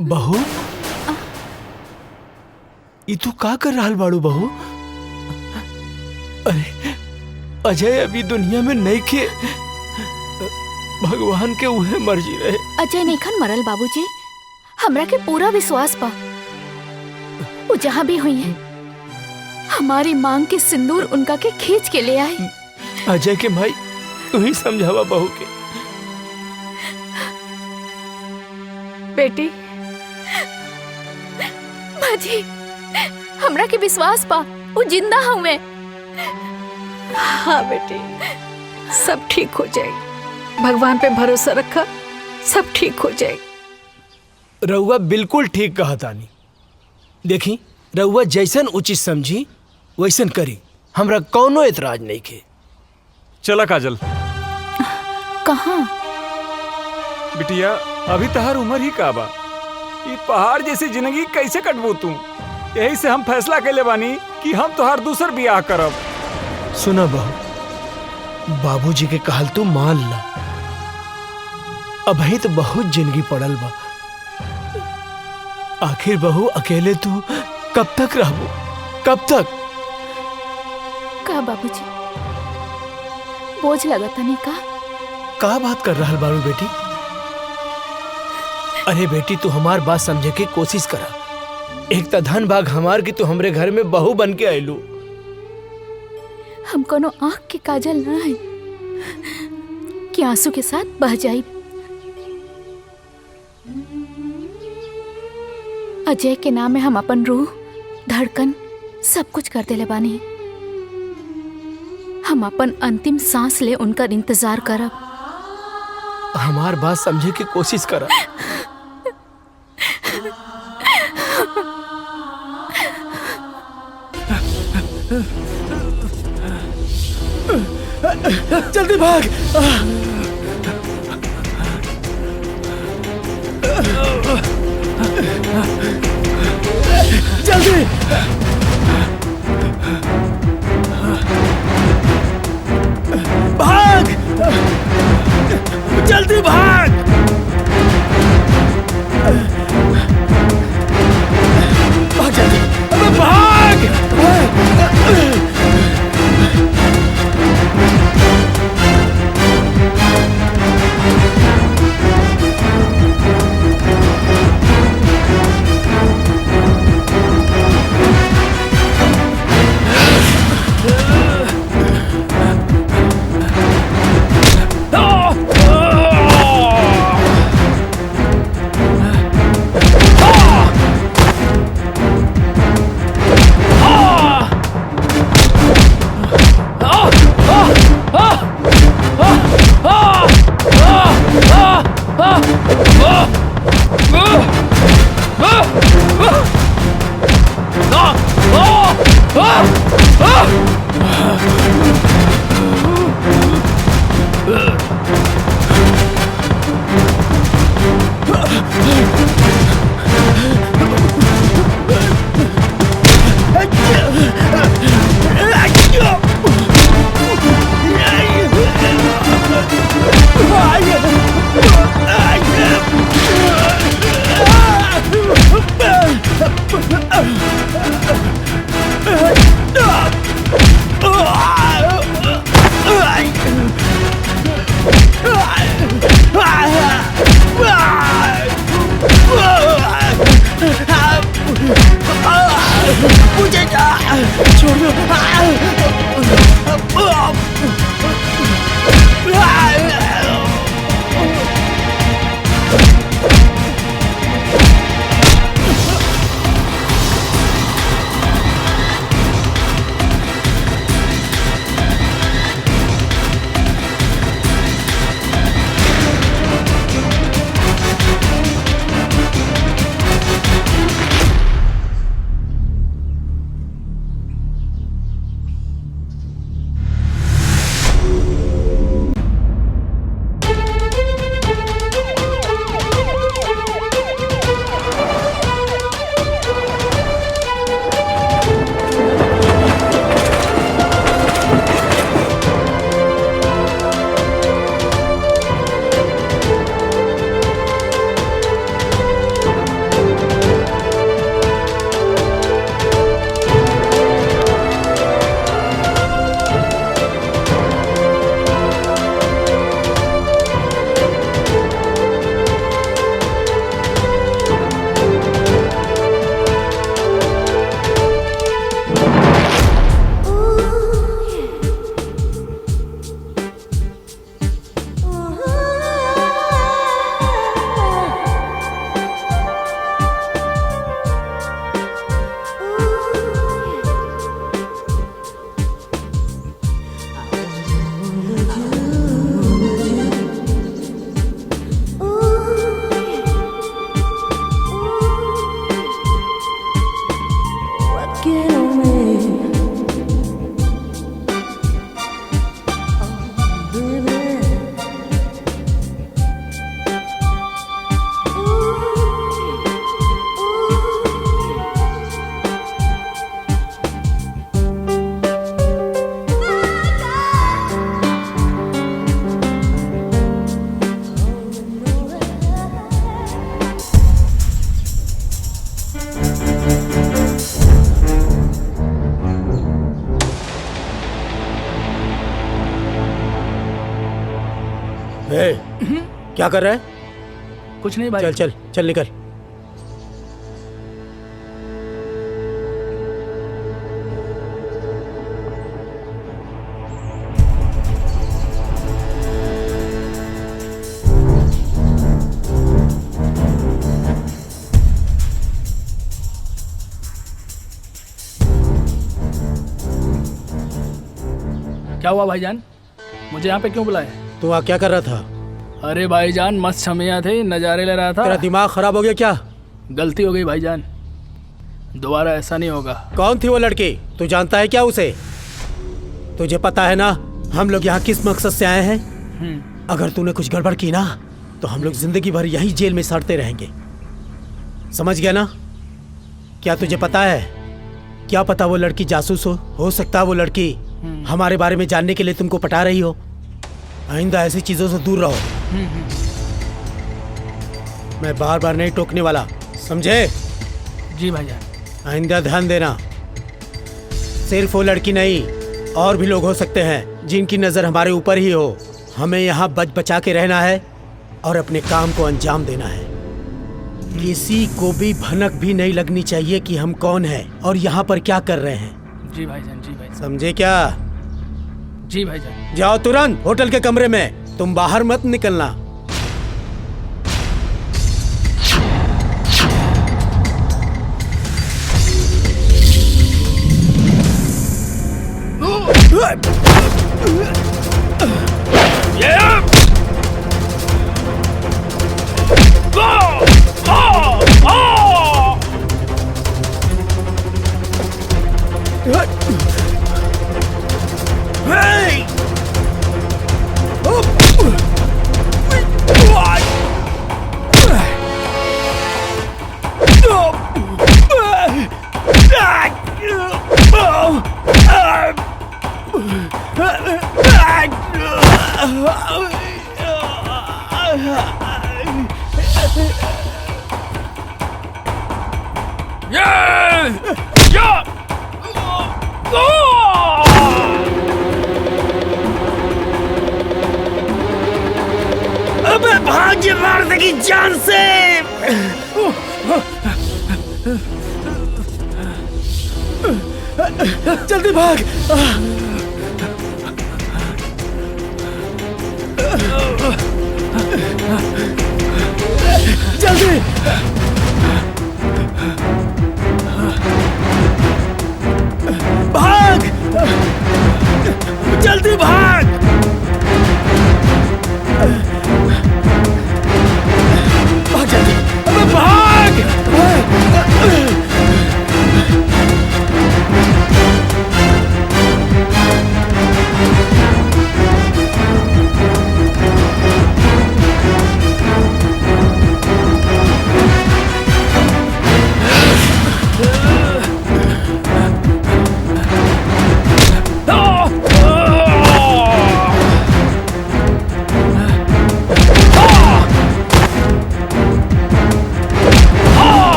बहू, ई तू का कर रहा बाड़ू बहू? अरे अजय अभी दुनिया में नहीं के, भगवान के उहे मर्जी रहे। अजय नईखन मरल बाबूजी, हमरा के पूरा विश्वास बा वो जहाँ भी हुई है हमारी मांग के सिंदूर उनका के खींच के ले आए। अजय के भाई तू ही समझावा बहू के। बेटी बाजी, हमरा के विश्वास बा वो जिंदा हुए। हाँ बेटी, सब ठीक हो जाएगी, भगवान पे भरोसा रखा, सब ठीक हो जाएगी। रउआ बिल्कुल ठीक कहा तानी। देखी रउआ जैसन उचित समझी वैसन करी, हमरा कौनो एतराज नहीं के। चला काजल। कहाँ? बिटिया अभी तहार उम्र ही का बा, ये पहाड़ जैसी जिंदगी कैसे कटबू तू? यही से हम फैसला कैले बानी कि हम तोहार दूसर बियाह करब। सुना बहू, बाबूजी के कहल तू मान ला। अभी तो बहुत जिंदगी पड़ल बा। आखिर बहू अकेले तू कब तक रहबू? कब तक? का बाबूजी बोझ लगता नहीं का? का बात कर रहा बारू बेटी? अरे बेटी तू हमार बात समझे के कोशिश करा। एक तो धन भाग हमार की तू हमरे घर में बहू बन के आयलू। हम कोनो आँख के काजल ना है कि आंसू के साथ बह जाई। अजय के नाम में हम अपन रूह, धड़कन सब कुछ कर देले बानी। हम अपन अंतिम सांस ले उनका इंतजार करब। हमार बात समझे की कोशिश करा। जल्दी भाग। जल्दी भाग, जल्दी भाग। भाग जल्दी, अबे भाग। ए, क्या कर रहा है? कुछ नहीं भाई। चल चल चल निकल। क्या हुआ भाईजान? मुझे यहाँ पे क्यों बुलाया? तू वहाँ क्या कर रहा था? अरे भाईजान मस्त छमिया थे, नज़ारे ले रहा तेरा था। दिमाग खराब हो गया क्या? गलती हो गई भाईजान, दोबारा ऐसा नहीं होगा। कौन थी वो लड़की? तू जानता है क्या उसे? तुझे पता है ना हम लोग यहाँ किस मकसद से आए हैं? अगर तूने कुछ गड़बड़ की ना तो हम लोग जिंदगी भर यही जेल में सड़ते रहेंगे, समझ गया ना? क्या तुझे पता है? क्या पता वो लड़की जासूस हो सकता है वो लड़की हमारे बारे में जानने के लिए तुमको पटा रही हो। आइंदा ऐसी चीजों से दूर रहो। मैं बार बार नहीं टोकने वाला, समझे? जी भाईजान। आइंदा ध्यान देना। सिर्फ वो लड़की नहीं, और भी लोग हो सकते हैं जिनकी नजर हमारे ऊपर ही हो। हमें यहाँ बच बचा के रहना है और अपने काम को अंजाम देना है। किसी को भी भनक भी नहीं लगनी चाहिए कि हम कौन हैं और यहाँ पर क्या कर रहे हैं। जी भाईजान, जी भाईजान, समझे क्या? जी भाईजान। जाओ तुरंत होटल के कमरे में, तुम बाहर मत निकलना। अबे भाग, ये मार देगी जान से। जल्दी भाग। जल्दी भाग, जल्दी भाग। भाग जल्दी, अबे भाग।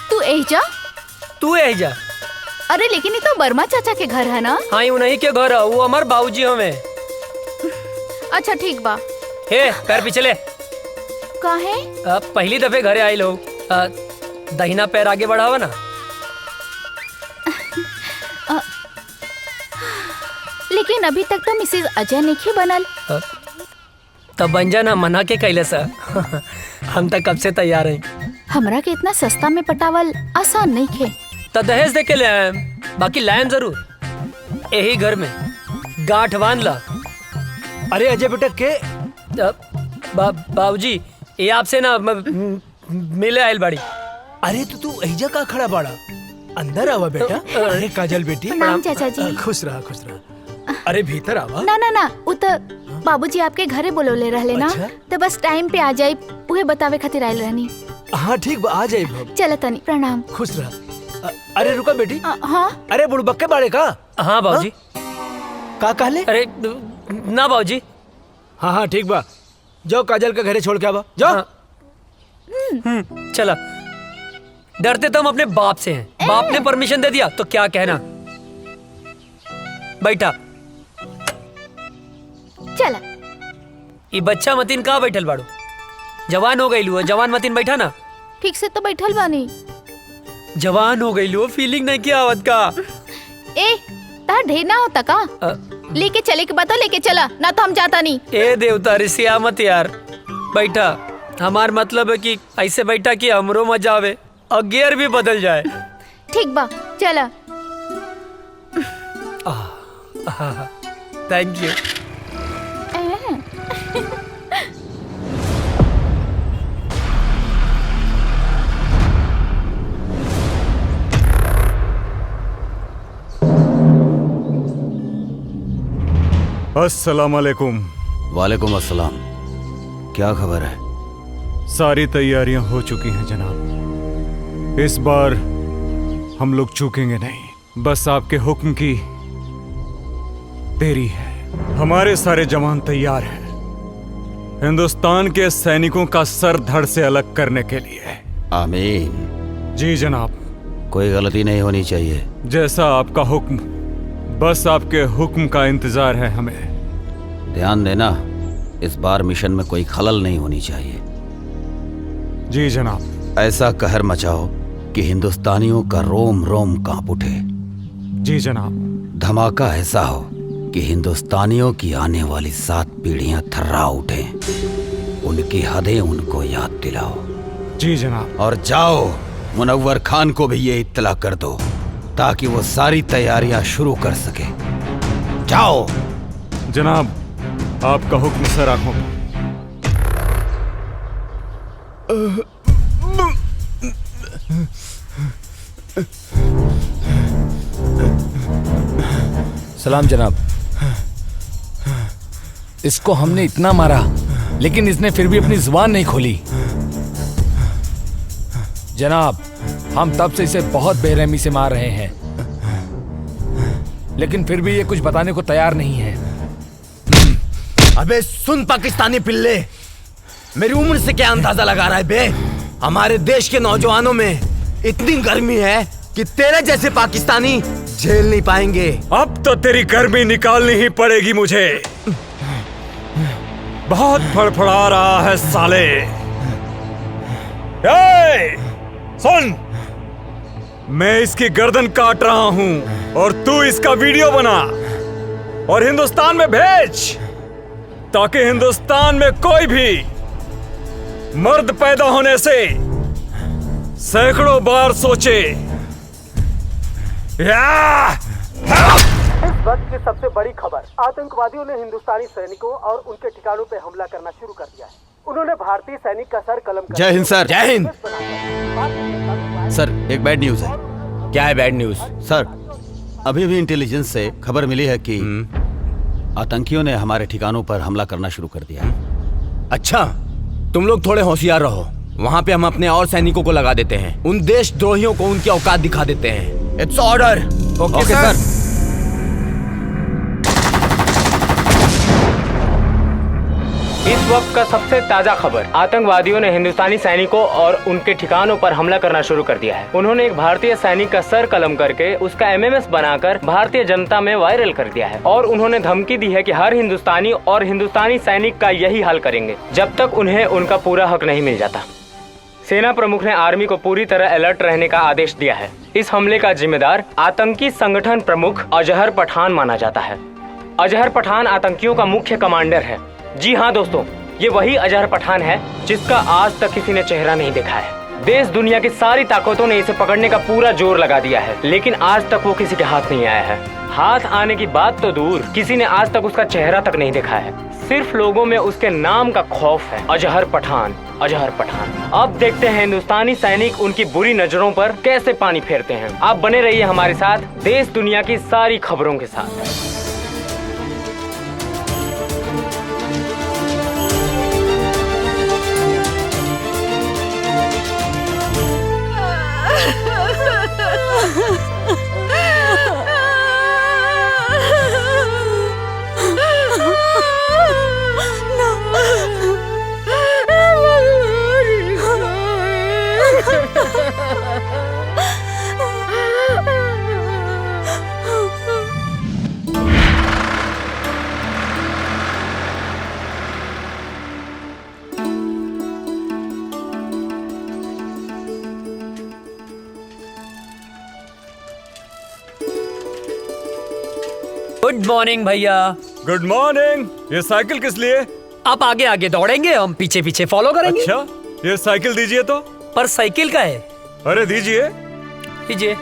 तू एजा? तू एजा? अरे लेकिन ये तो वर्मा चाचा के घर है ना? हाँ, उन्हीं के घर है, वो हमार बाबूजी हमें। अच्छा ठीक बा। हे पैर पीछे ले। काहे? पहली दफे घरे आई लोग, दहिना पैर आगे बढ़ावा ना। लेकिन अभी तक तो मिसेज अजय नहीं बनल। तब बन जाना, मना के कैले सा। हम तक कब से तैयार हैं। हमरा के इतना सस्ता में पटावल आसान नहीं खे। तो दहेज दे के ले आए, बाकी लायन जरूर। यही घर में गांठ बांध ला। अरे अजय बेटा के बाबूजी ये आपसे ना मिले आयल बाड़ी। अरे तो तू एजा का खड़ा बाड़ा? अंदर आवा बेटा। अरे काजल बेटी प्रणाम चाचा जी। खुश रहा खुश रहा। अरे भीतर आवा। ना ना ना, वो तो बाबूजी आपके घरे बोलोले रहले ना। अच्छा? तो बस टाइम पे आ जाई, उहे बतावे खातिर आयल रहनी। हाँ ठीक बा, आ जाए भब। चल तनी, प्रणाम। खुश रहा। अरे रुका बेटी। हाँ अरे बुड़बक्के बाड़े का? हाँ बाबूजी। का कहले? अरे ना बाबूजी। हाँ हाँ ठीक बा, जाओ काजल का घरे छोड़ के आवा जाओ। हाँ। चला। डरते तो हम अपने बाप से हैं। बाप ने परमिशन दे दिया तो क्या कहना। बैठा। चला। ये बच्चा मतीन कहाँ बैठल बाड़ू? जवान हो गई लू, जवान मतीन बैठा ना। ठीक से तो बैठल बानी। जवान हो गई लू, फीलिंग नहीं किया आवत का। ए तार ढेर ना होता का? लेके चले के बता, लेके चला ना तो हम जाता नहीं। ए देवता रिसिया मत यार, बैठा। हमार मतलब है कि ऐसे बैठा कि हमरो मजा आवे और गियर भी बदल जाए। ठीक बा, चला। Thank you. अस्सलाम वालेकुम। वालेकुम अस्सलाम। क्या खबर है? सारी तैयारियां हो चुकी हैं जनाब। इस बार हम लोग चूकेंगे नहीं, बस आपके हुक्म की देरी है। हमारे सारे जवान तैयार हैं हिंदुस्तान के सैनिकों का सर धड़ से अलग करने के लिए। आमीन। जी जनाब। कोई गलती नहीं होनी चाहिए। जैसा आपका हुक्म, बस आपके हुक्म का इंतजार है हमें। ध्यान देना, इस बार मिशन में कोई खलल नहीं होनी चाहिए। जी जनाब। ऐसा कहर मचाओ कि हिंदुस्तानियों का रोम रोम कांप उठे। जी जनाब। धमाका ऐसा हो कि हिंदुस्तानियों की आने वाली 7 पीढ़ियां थर्रा उठें। उनकी हदें उनको याद दिलाओ। जी जनाब। और जाओ मुनव्वर खान को भी ये इत्तला कर दो ताकि वो सारी तैयारियां शुरू कर सके। जाओ। जनाब, आपका हुक्म सर आंखों पे। सलाम जनाब। इसको हमने इतना मारा लेकिन इसने फिर भी अपनी जुबान नहीं खोली। जनाब, हम तब से इसे बहुत बेरहमी से मार रहे हैं लेकिन फिर भी ये कुछ बताने को तैयार नहीं है। अबे सुन पाकिस्तानी पिल्ले, मेरी उम्र से क्या अंदाजा लगा रहा है बे? हमारे देश के नौजवानों में इतनी गर्मी है कि तेरे जैसे पाकिस्तानी झेल नहीं पाएंगे। अब तो तेरी गर्मी निकालनी ही पड़ेगी मुझे। बहुत फड़फड़ा रहा है साले। सुन, मैं इसकी गर्दन काट रहा हूं और तू इसका वीडियो बना और हिंदुस्तान में भेज ताकि हिंदुस्तान में कोई भी मर्द पैदा होने से सैकड़ों बार सोचे। इस वक्त की सबसे बड़ी खबर, आतंकवादियों ने हिंदुस्तानी सैनिकों और उनके ठिकानों पे हमला करना शुरू कर दिया है। उन्होंने भारतीय सैनिक का सर कलम कर जय हिंद सर। जय हिंद सर, एक बैड न्यूज है। क्या है बैड न्यूज? सर, अभी भी इंटेलिजेंस से खबर मिली है कि आतंकियों ने हमारे ठिकानों पर हमला करना शुरू कर दिया है। अच्छा, तुम लोग थोड़े होशियार रहो। वहाँ पे हम अपने और सैनिकों को लगा देते हैं। उन देशद्रोहियों को उनकी औकात दिखा देते हैं। It's order. ओके सर। इस वक्त का सबसे ताजा खबर, आतंकवादियों ने हिंदुस्तानी सैनिकों और उनके ठिकानों पर हमला करना शुरू कर दिया है। उन्होंने एक भारतीय सैनिक का सर कलम करके उसका एमएमएस बनाकर भारतीय जनता में वायरल कर दिया है और उन्होंने धमकी दी है कि हर हिंदुस्तानी और हिंदुस्तानी सैनिक का यही हाल करेंगे जब तक उन्हें उनका पूरा हक नहीं मिल जाता। सेना प्रमुख ने आर्मी को पूरी तरह अलर्ट रहने का आदेश दिया है। इस हमले का जिम्मेदार आतंकी संगठन प्रमुख अजहर पठान माना जाता है। अजहर पठान आतंकियों का मुख्य कमांडर है। जी हाँ दोस्तों, ये वही अजहर पठान है जिसका आज तक किसी ने चेहरा नहीं देखा है। देश दुनिया की सारी ताकतों ने इसे पकड़ने का पूरा जोर लगा दिया है, लेकिन आज तक वो किसी के हाथ नहीं आया है। हाथ आने की बात तो दूर, किसी ने आज तक उसका चेहरा तक नहीं देखा है। सिर्फ लोगों में उसके नाम का खौफ है, अजहर पठान, अजहर पठान। अब देखते हैं हिंदुस्तानी सैनिक उनकी बुरी नजरों पर कैसे पानी फेरते हैं। आप बने रहिए हमारे साथ देश दुनिया की सारी खबरों के साथ। गुड मॉर्निंग भैया। Good morning. ये साइकिल किस लिए? आप आगे आगे दौड़ेंगे, हम पीछे पीछे फॉलो करेंगे। अच्छा, ये साइकिल दीजिए तो। पर साइकिल का है। अरे दीजिए। दीजिए।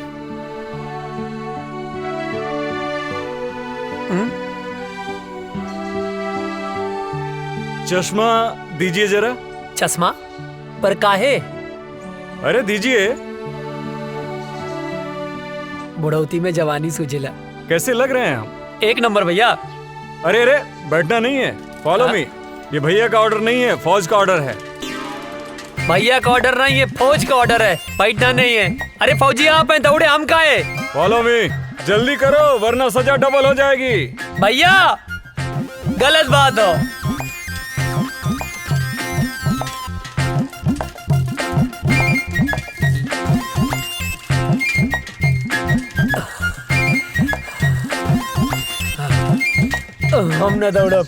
चश्मा दीजिए जरा। चश्मा पर काहे? अरे दीजिए। बुढ़ौती में जवानी सुझिला। कैसे लग रहे हैं हम? एक नंबर भैया। अरे अरे, बैठना नहीं है, फॉलो मी। ये भैया का ऑर्डर नहीं है, फौज का ऑर्डर है। भैया का ऑर्डर नहीं है, फौज का ऑर्डर है, बैठना नहीं है। अरे फौजी आप हैं, दौड़े हम का है। फॉलो मी, जल्दी करो वरना सजा डबल हो जाएगी। भैया गलत बात हो। हम ना दौड़ब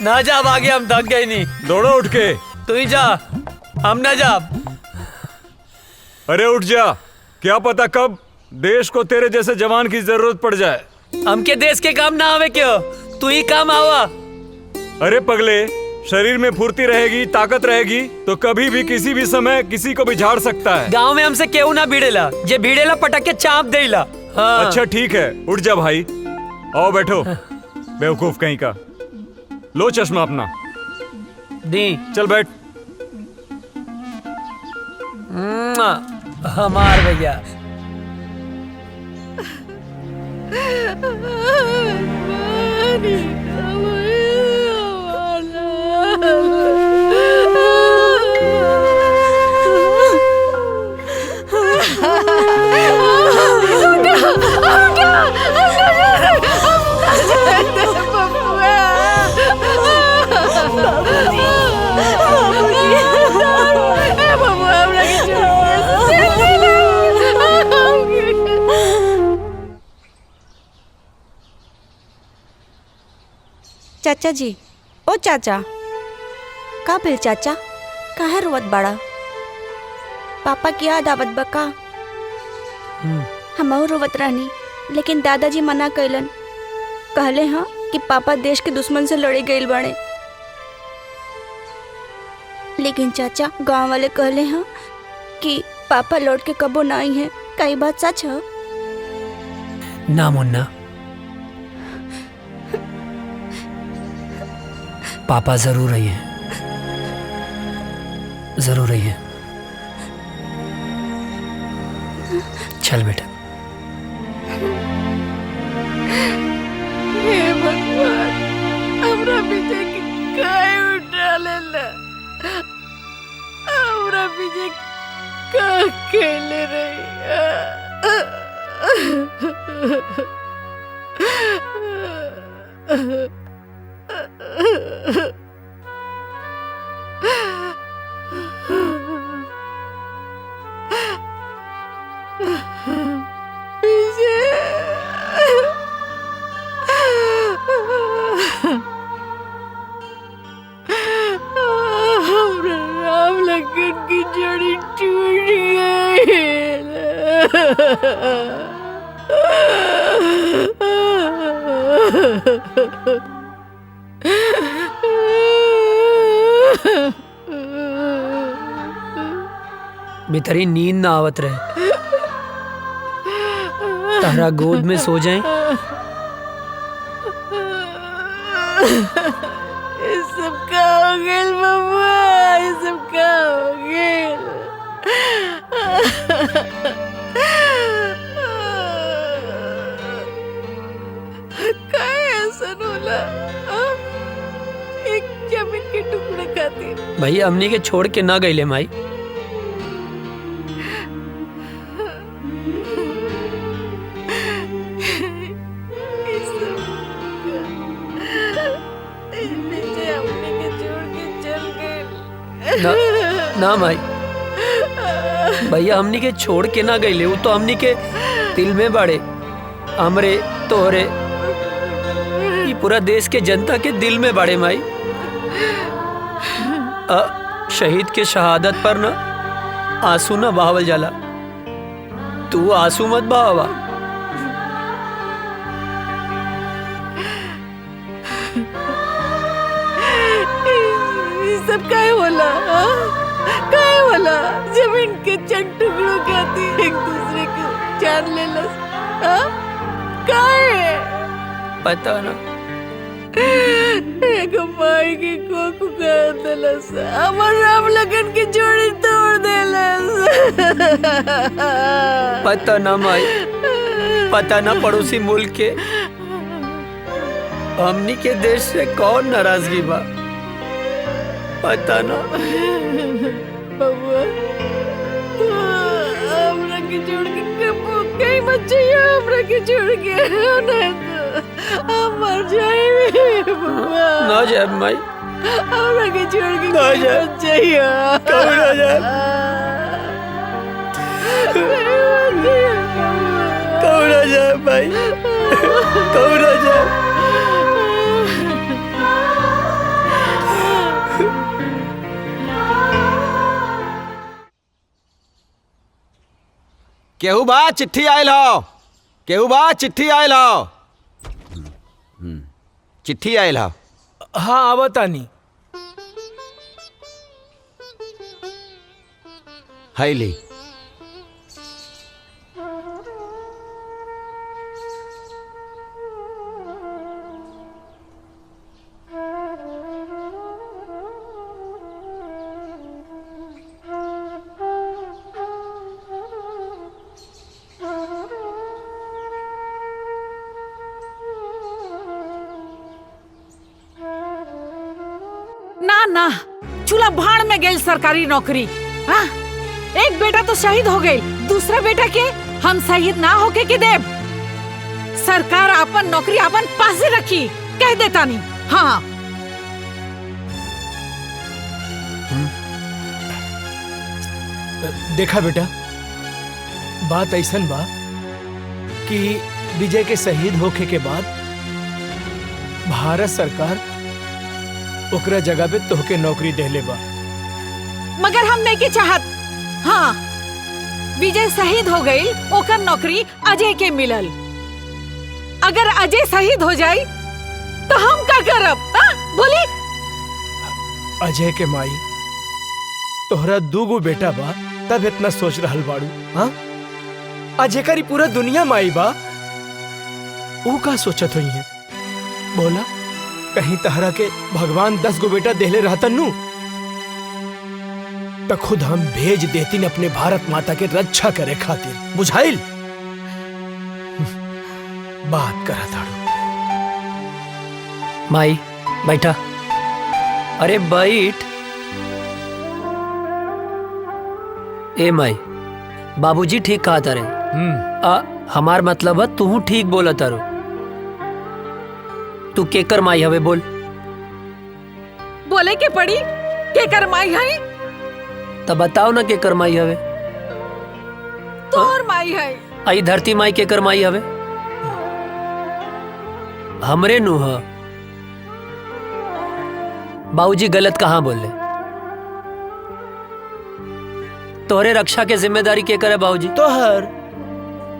ना जा, आगे हम थक गए नहीं। दौड़ो उठ के। तू ही जा, हम ना जा। अरे उठ जा, क्या पता कब देश को तेरे जैसे जवान की जरूरत पड़ जाए। हमके देश के काम ना आवे क्यों, तू ही काम आवा। अरे पगले, शरीर में फुर्ती रहेगी, ताकत रहेगी तो कभी भी किसी भी समय किसी को भी झाड़ सकता है। गांव में हमसे केहू ना भिड़ेला, जे भिड़ेला पटक के चाप देला। हाँ। अच्छा ठीक है, उठ जा भाई। आओ बैठो, बेवकूफ कहीं का। लो चश्मा अपना। दी। चल बैठ। हमार भैया। चाचा जी, ओ चाचा, का भेल चाचा, काहे रोवत बड़ा? पापा की याद आवत बका? हमहू रोवत रहनी, लेकिन दादाजी मना कैलन। कहले हाँ कि पापा देश के दुश्मन से लड़े गए बने। लेकिन चाचा, गांव वाले कहले हाँ कि पापा लौट के कबो ना आई है। का ई बात सच है? ना मुन्ना, पापा जरूर आई हैं, जरूर आई हैं। चल बेटा। हे भगवान, हमरा पीछे काय उठा लेला, हमरा पीछे का खेले रही। राम लखन की जड़ी टूट बेतरी नींद ना आवत रहे, तारा गोद में सो जाए। ये सब का हो गेल बबुआ, ये सब का हो गेल। काय ऐसा होला? एक जमीन के टुकड़े खातिर भैया हमनी के छोड़ के ना गईले माई। ना, ना माई, भैया हमनी के छोड़ के ना गईले, वो तो हमनी के दिल में बाड़े। हमरे तोहरे ये पूरा देश के जनता के दिल में बाड़े माई। शहीद के शहादत पर ना आंसू ना बहावल जाला, तू आंसू मत बहावा। सब काय होला? काय होला? जमीन के चंद टुकड़ों खाती एक दूसरे को जान लेलस। काय पता ना, एक माई के कोक कर देलस, हमर राम लगन की जोड़ी तोड़ देलस। पता ना माई, पता ना पड़ोसी मुल्क के हमनी के देश से कौन नाराजगी बा, पता ना। बबुआ तू हमरा के छोड़ के कहीं मत जाइए, हमरा के छोड़ के नहीं तो हम मर जाएंगे बबुआ। ना जाए माई, हमरा के छोड़ के ना जाए, मत जाइए। कहीं ना जाए, कहीं ना जाए भाई, कहीं ना जाए। केहू बा चिट्ठी आयल हो, केहू बा चिट्ठी आयल हो, चिट्ठी आयल हो। हाँ आवतानी। है ली। ना ना, चूल्हा भाड़ में गई सरकारी नौकरी। हाँ? एक बेटा तो शहीद हो गई, दूसरा बेटा के हम शहीद ना होके के देव। सरकार अपन नौकरी अपन पासे रखी, कह देता नहीं। हाँ देखा बेटा, बात ऐसन बा कि विजय के शहीद होके के बाद भारत सरकार ओकरा जगह पे तोहके नौकरी देले बा। मगर हम नहीं के चाहत। हाँ, विजय शहीद हो गई, ओकर नौकरी अजय के मिलल। अगर अजय शहीद हो जाई तो हम क्या करब? बोली। अजय के माई, तोहरा दूगो बेटा बा, तब इतना सोच रहल बाड़ू। हाँ, अजय करी पूरा दुनिया माई बा, वो का सोचत हुई है? बोला, कहीं तहरा के भगवान 10 गो बेटा देले रहतन नु तो खुद हम भेज देती अपने भारत माता के रक्षा करे खातिर। बुझाइल? बात करा ताड़ू। माई बैठा। अरे बैठ। ए माई, बाबूजी ठीक कहा तारे। हमार मतलब है तू ठीक बोला तारो। तू केकर माई हवे बोल? के पड़ी के करमाई है। तब बताओ ना के करमाई हवे। तोर माई है। आई धरती माई के करमाई हवे। हमरे नुह बाबूजी गलत कहाँ बोल ले। तोहरे रक्षा के जिम्मेदारी के करे बाबूजी? तोहर।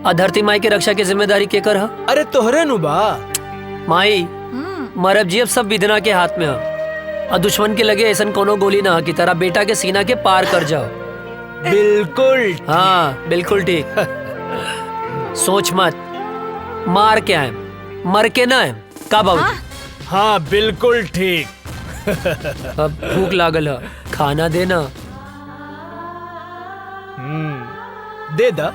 आ धरती माई के रक्षा के जिम्मेदारी के कर? अरे तोहरे नु बा। माई मरब जी अब सब विधना के हाथ में है। और दुश्मन के लगे ऐसा कोनो गोली ना कि तेरा बेटा के सीना के पार कर जाओ। बिल्कुल। हाँ बिल्कुल ठीक। सोच मत, मार के आए मर के ना आए का बाबूजी? हाँ बिल्कुल ठीक। अब भूख लागल है, खाना देना। दे दा।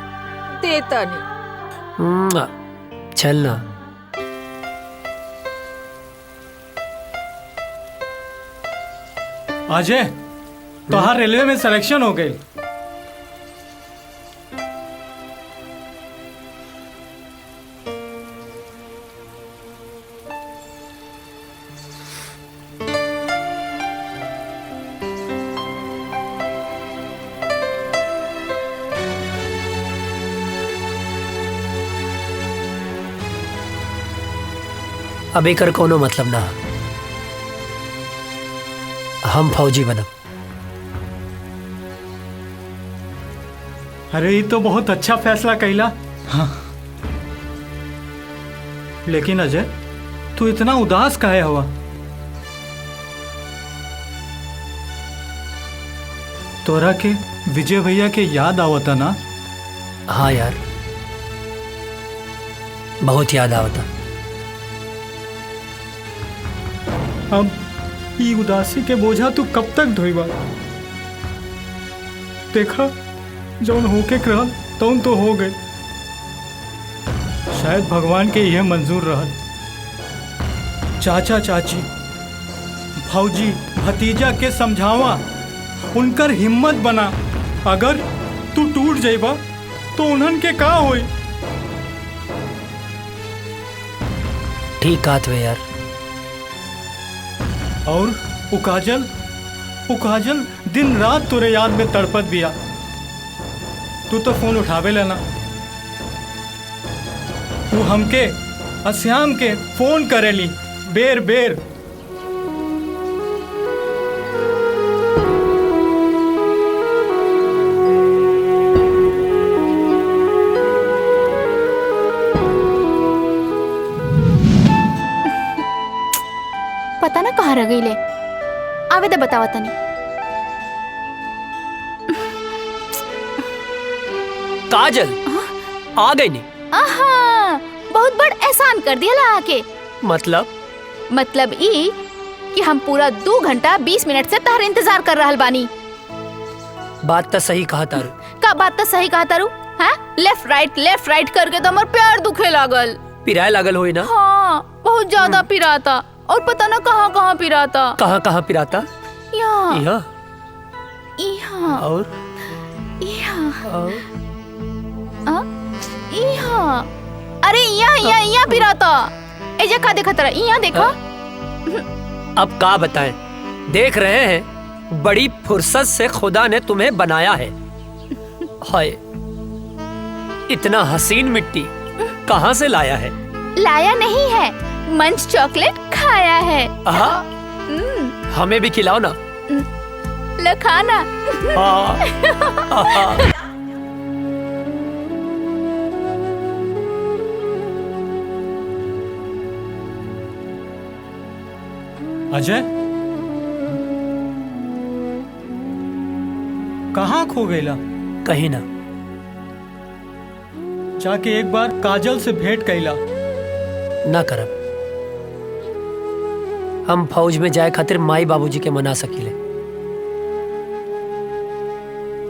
देता नहीं। चलना। अजय, तोहार रेलवे में सिलेक्शन हो गई। अब एकर कोनो मतलब ना। हम फौजी बनब। अरे ये तो बहुत अच्छा फैसला कैला। हाँ। लेकिन अजय, तू इतना उदास काहे हुआ? तोरा के विजय भैया के याद आवता ना? हाँ यार, बहुत याद आवता। अब ये उदासी के बोझा तू कब तक ढोईबा? देखा, जौन होके रहल तौन तो हो गए। शायद भगवान के यह मंजूर रहल। चाचा चाची, भौजी, भतीजा के समझावा, उनकर हिम्मत बना। अगर तू टूट जाइबा तो उन्हन के का होई? ठीक कहत वे यार। और वो काजल दिन रात तोरे याद में तड़पत बिया। तू तो फोन उठावे लेना। वो हमके अश्याम के फोन करेली बेर बेर। पता ना कहाँ रह गई ले। आवे दे बतावा तनी। काजल आ गई नहीं? आहा, बहुत बड़ एहसान कर दिया ला आके। मतलब ई कि हम पूरा 2 घंटा 20 मिनट से तहर इंतजार कर रहल बानी। बात तो सही कहा तारू। का बात तो सही कहा तारू? हाँ, लेफ्ट राइट करके तो हमार पैर दुखे लागल। पिराए लागल होई ना? हाँ, बहुत ज्यादा पिराता। और पता ना कहाँ कहाँ पिराता। कहाँ पिराता? यहाँ यहाँ और यहाँ। अरे यहाँ पिराता। एजा का देखा तेरा? यहाँ देखा। अब का बताएं? देख रहे हैं, बड़ी फुर्सत से खुदा ने तुम्हें बनाया है। हाय, इतना हसीन मिट्टी कहाँ से लाया है? लाया नहीं है, मंच चॉकलेट खाया है। हमें भी खिलाओ ना। लखाना। अजय, कहाँ खो गईला? कहीं ना। जाके एक बार काजल से भेंट कैला। ना करब। हम फौज में जाए खातिर माई बाबूजी के मना सकीले,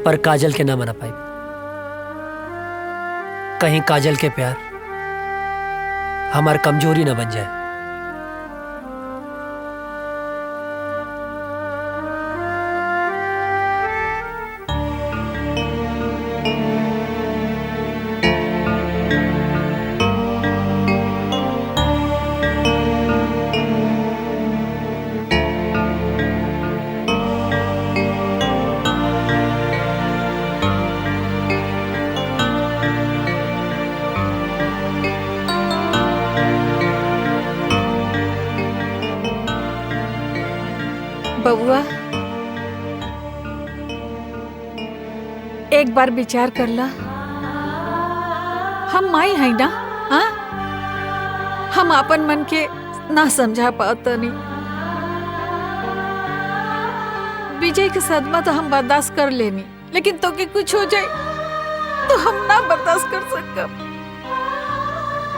पर काजल के ना मना पाई। कहीं काजल के प्यार हमार कमजोरी ना बन जाए। बबुआ, एक बार विचार कर ला। हम माई है ना, हाँ? हम अपन मन के ना समझा पाता नहीं। विजय के सदमा तो हम बर्दाश्त कर लेनी, लेकिन तो के कुछ हो जाए तो हम ना बर्दाश्त कर सकब।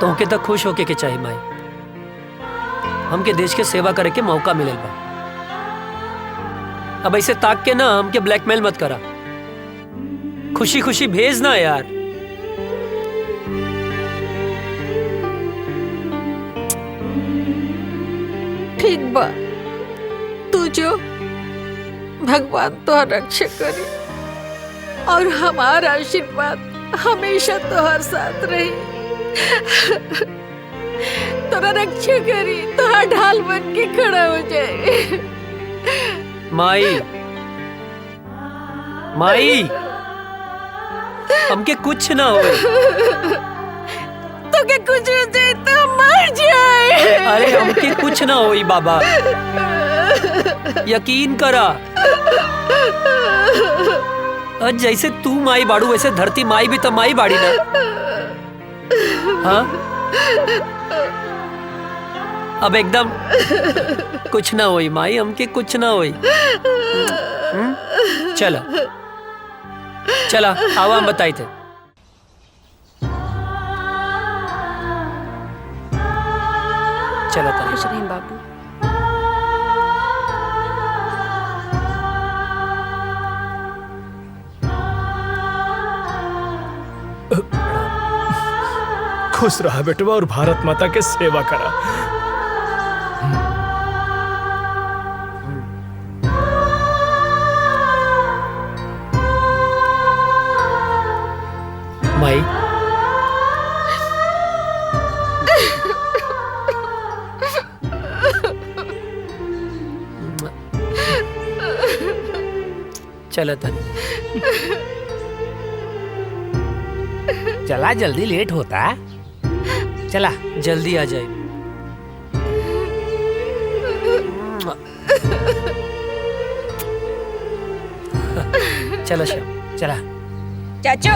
तो के तक खुश होके के चाहिए माई। हमके देश के सेवा करे के मौका मिलल बा। अब ऐसे ताक के ना हमके ब्लैकमेल मत करा। खुशी खुशी भेज ना यार। ठीक बा, तू जो भगवान तोहर रक्षा करी और हमारा आशीर्वाद हमेशा तोहर साथ रही। तोरा रक्षा करी, तोहर ढाल बन के खड़ा हो जाए। माई, माई, हमके कुछ ना हो। तो के कुछ हो जाए तो हम मर जाए। अरे हमके कुछ ना होई बाबा, यकीन करा। और जैसे तू माई बाड़ू वैसे धरती माई भी तो माई बाड़ी ना। हाँ, अब एकदम कुछ ना होई माई, हमके कुछ ना होई। चला चला, आवा हम बताई थे। चला खुश रहें बाबू। खुश रहा बेटवा और भारत माता के सेवा करा। माई, चला था। चला, जल्दी लेट होता। चला जल्दी आ जाए। चलो श्याम, चला। चाचू,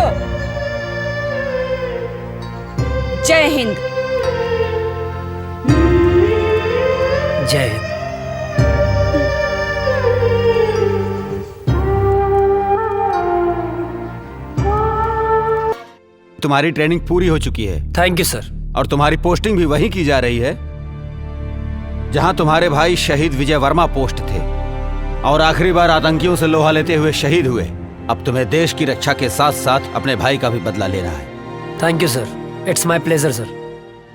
जय हिंद। जय हिंद। तुम्हारी ट्रेनिंग पूरी हो चुकी है। थैंक यू सर। और तुम्हारी पोस्टिंग भी वहीं की जा रही है जहां तुम्हारे भाई शहीद विजय वर्मा पोस्ट थे और आखिरी बार आतंकियों से लोहा लेते हुए शहीद हुए। अब तुम्हें देश की रक्षा के साथ साथ अपने भाई का भी बदला लेना है। Thank you sir, it's my pleasure sir.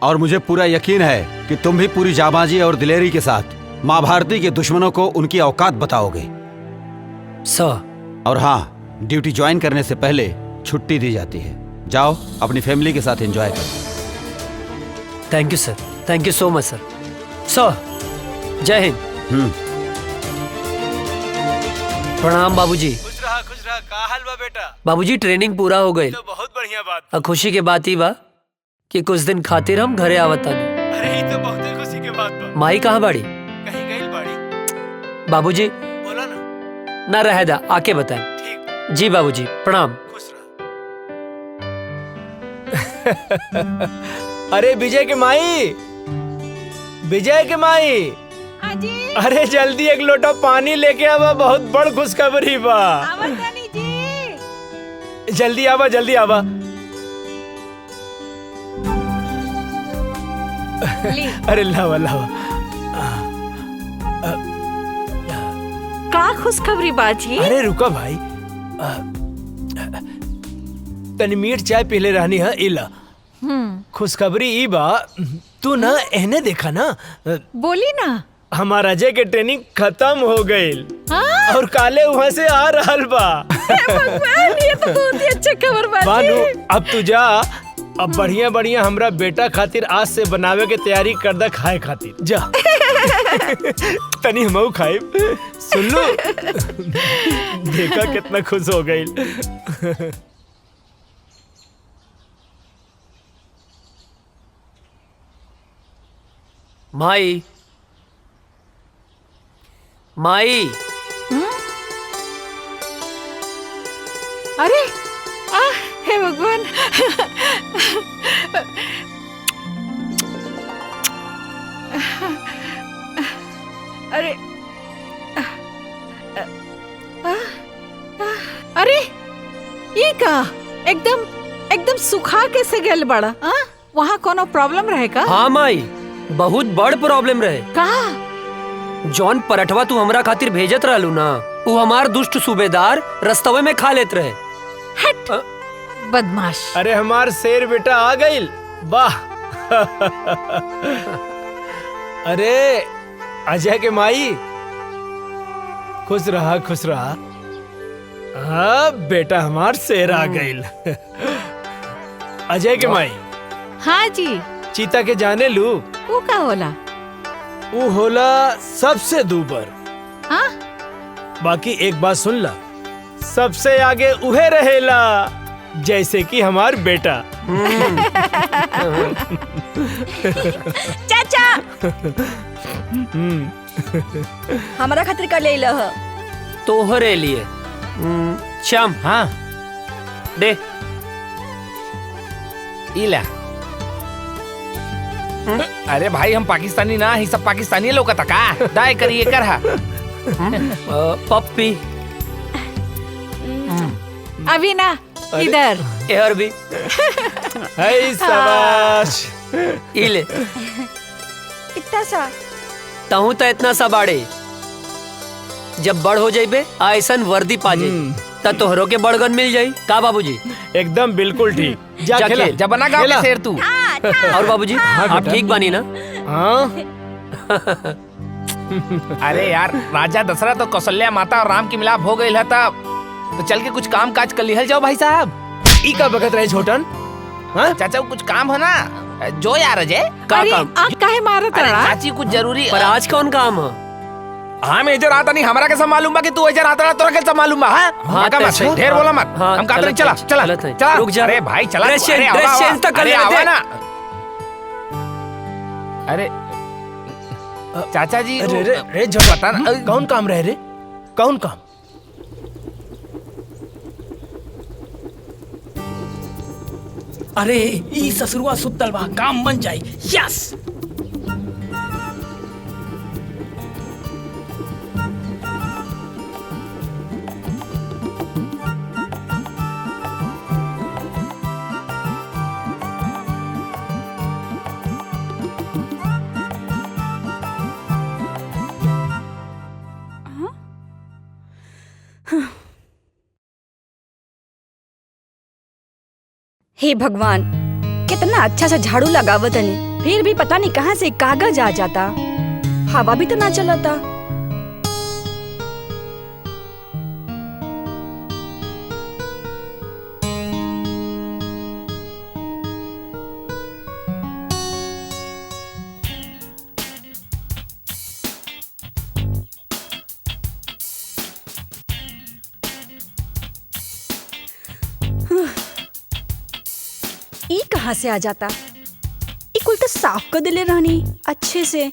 और मुझे पूरा यकीन है कि तुम भी पूरी जाबाजी और दिलेरी के साथ माँ भारती के दुश्मनों को उनकी औकात बताओगे सर। और हाँ, ड्यूटी ज्वाइन करने से पहले छुट्टी दी जाती है। जाओ अपनी फैमिली के साथ एंजॉय करो। Thank you sir, thank you so much सर। सर, जय हिंद। प्रणाम बाबूजी। खुश रहा का हाल बा बेटा? बाबूजी ट्रेनिंग पूरा हो गई। तो बहुत बढ़िया बात। और खुशी के बात ही बा कि कुछ दिन खातिर हम घरे आवता नहीं। अरे ये तो बहुत खुशी के बात बा। माई कहाँ बाड़ी? कहीं गई बाड़ी। बाबूजी बोला ना। ना रह दा, आके बताएं। ठीक। जी बाबूजी, प्रणाम। खुश रहा। अरे विजय के माई, विजय के माई, अरे जल्दी एक लोटा पानी लेके आवा, बहुत बड़ खुशखबरी बा। जल्दी आवा, जल्दी आवा। अरे लावा लावा। का खुशखबरी बाजी? अरे रुका भाई, तनी मीठ चाय पीले रहनी है। इला खुशखबरी ई बा, तू ना एहने देखा ना। बोली ना। हमारा अजय के ट्रेनिंग खत्म हो गई और काले वहाँ से आ रहल बा। ये तो बहुत ही अच्छा खबर बाजी। बानू, अब तू जा। अब बढ़िया बढ़िया हमरा बेटा खातिर आज से बनावे के तैयारी कर दा, खाए खातिर जा। तनी हमऊ खाए। सुन लो, देखा कितना खुश हो गई। माई, माई। अरे हे भगवान। अरे अरे ये का एकदम सुखा कैसे गेल बड़ा? वहाँ कोनो प्रॉब्लम रहेगा? हाँ माई, बहुत बड़ प्रॉब्लम रहे। कहा? जॉन पराठवा तू हमरा खातिर भेजत रहलू ना, वो हमार दुष्ट सूबेदार रस्तवे में खा लेत रहे। हट बदमाश। अरे हमार शेर बेटा आ गइल, वाह। अरे अजय के माई, खुश रहा खुश रहा। हाँ बेटा हमार शेर आ गइल। अजय के माई। हाँ जी। चीता के जाने लू? वो का होला? वो होला सबसे दूबर। हाँ? बाकी एक बात सुन ला, सबसे आगे उहे रहेला, जैसे कि हमार बेटा। चाचा हमारा खातिर कर ले लह। तोहरे लिए। श्याम। हाँ दे। इला। अरे भाई हम पाकिस्तानी ना, ही सब पाकिस्तानी लोग का का दाय करिए कर हा। पप्पी। अभी ना इधर। यार भी। हाय शाबाश। इले। इतना सा ताहू तो इतना सा बाड़े, जब बड़ हो जाइबे ऐसन वर्दी पा जाई ता तोहरो के बड़गन मिल जाई। का बाबूजी? एकदम बिल्कुल ठीक। जा खेला। जब बना गाँव के शेर तू। और बाबूजी आप ठीक बानी ना? हाँ। अरे यार, राजा दशरथ और कौशल्या माता और राम की मिलाप हो गई है, तब तो चल के कुछ काम काज कर लिहल जाओ भाई साहब। ई का बगत रहे छोटन? हाँ चाचा कुछ काम है ना, जो यार अजय का अरे काम? आप काहे मारत अरे रहा? चाची कुछ जरूरी। पर आज कौन काम है? हाँ मैं इधर आता नहीं, हमारा कैसा मालूम बा कि तू इधर आता रहा, तोरा कैसा मालूम बा? हाँ का मत ढेर बोला मत। हाँ, हम कहते नहीं, गलत चला है, चला गलत है। चला। रुक जा। अरे भाई चला। ड्रेस अरे चेंज- ड्रेस चेंज तो कर अरे लेने दे। आवा ना। अरे चाचा जी अरे रे रे जब पता ना कौन काम रहे रे? कौन काम? अरे ई ससुरवा सुतल बा, काम बन जाई। यस। हे भगवान, कितना अच्छा सा झाड़ू लगावत हनी, फिर भी पता नहीं कहाँ से कागज आ जाता। हवा भी तो ना चलता। ई कहाँ से आ जाता? ई कुल तो साफ कर दिले रहनी अच्छे से।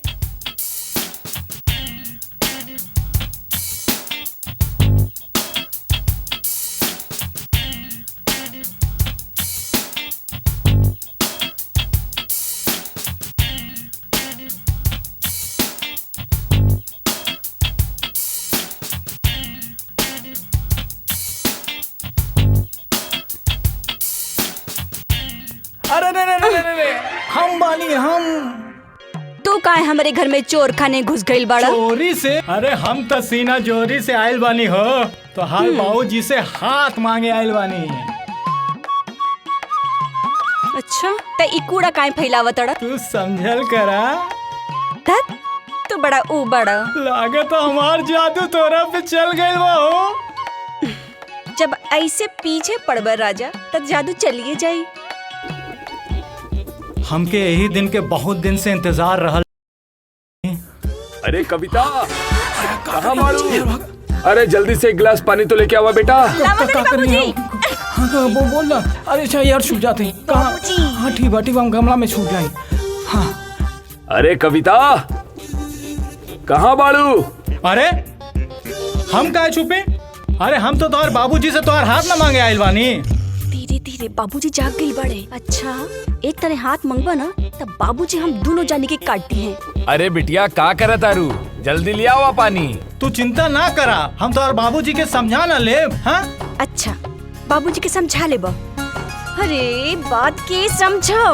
अरे रे रे रे रे रे, हम बानी हम। तू काहे हमारे घर में चोर खाने घुस गइल बाड़ा? चोरी से? अरे हम तो सीना जोरी से आयल बानी हो, तो हाल बाबूजी से हाथ मांगे आयल बानी। अच्छा त ई कूड़ा काहे फैलावत अड़ा? तू समझल करा। धत, तू बड़ा ऊ बड़ा। लागत हमार जादू तोरा पे चल गइल बा हो। जब ऐसे पीछे पड़बर राजा, तब जादू चलिए जाई। हमके यही दिन के बहुत दिन से इंतजार रहल। अरे कविता, कहाँ मारू? अरे जल्दी से एक गिलास पानी तो लेके आवा बेटा। हाँ बोल ना। अरे अच्छा यार छूट जाते हैं। कहाँ? हाँ ठीक बा, हम गमला में छूट जाए। हाँ। अरे कविता, कहाँ बाड़ू? अरे हम काहे छुपे? अरे हम तो तोहर बाबूजी से तोहर हाथ ना मांगे आइल बानी। धीरे धीरे बाबूजी जाग गई बड़े। अच्छा एक तरह हाथ मंगवा ना तब बाबूजी हम दोनों जाने के काटती हैं। अरे बिटिया का करे तारू, जल्दी ले आओ पानी। तू चिंता ना करा, हम तोहर बाबूजी के समझा ना ले। हाँ अच्छा बाबूजी के समझा ले बा। अरे बात के समझो।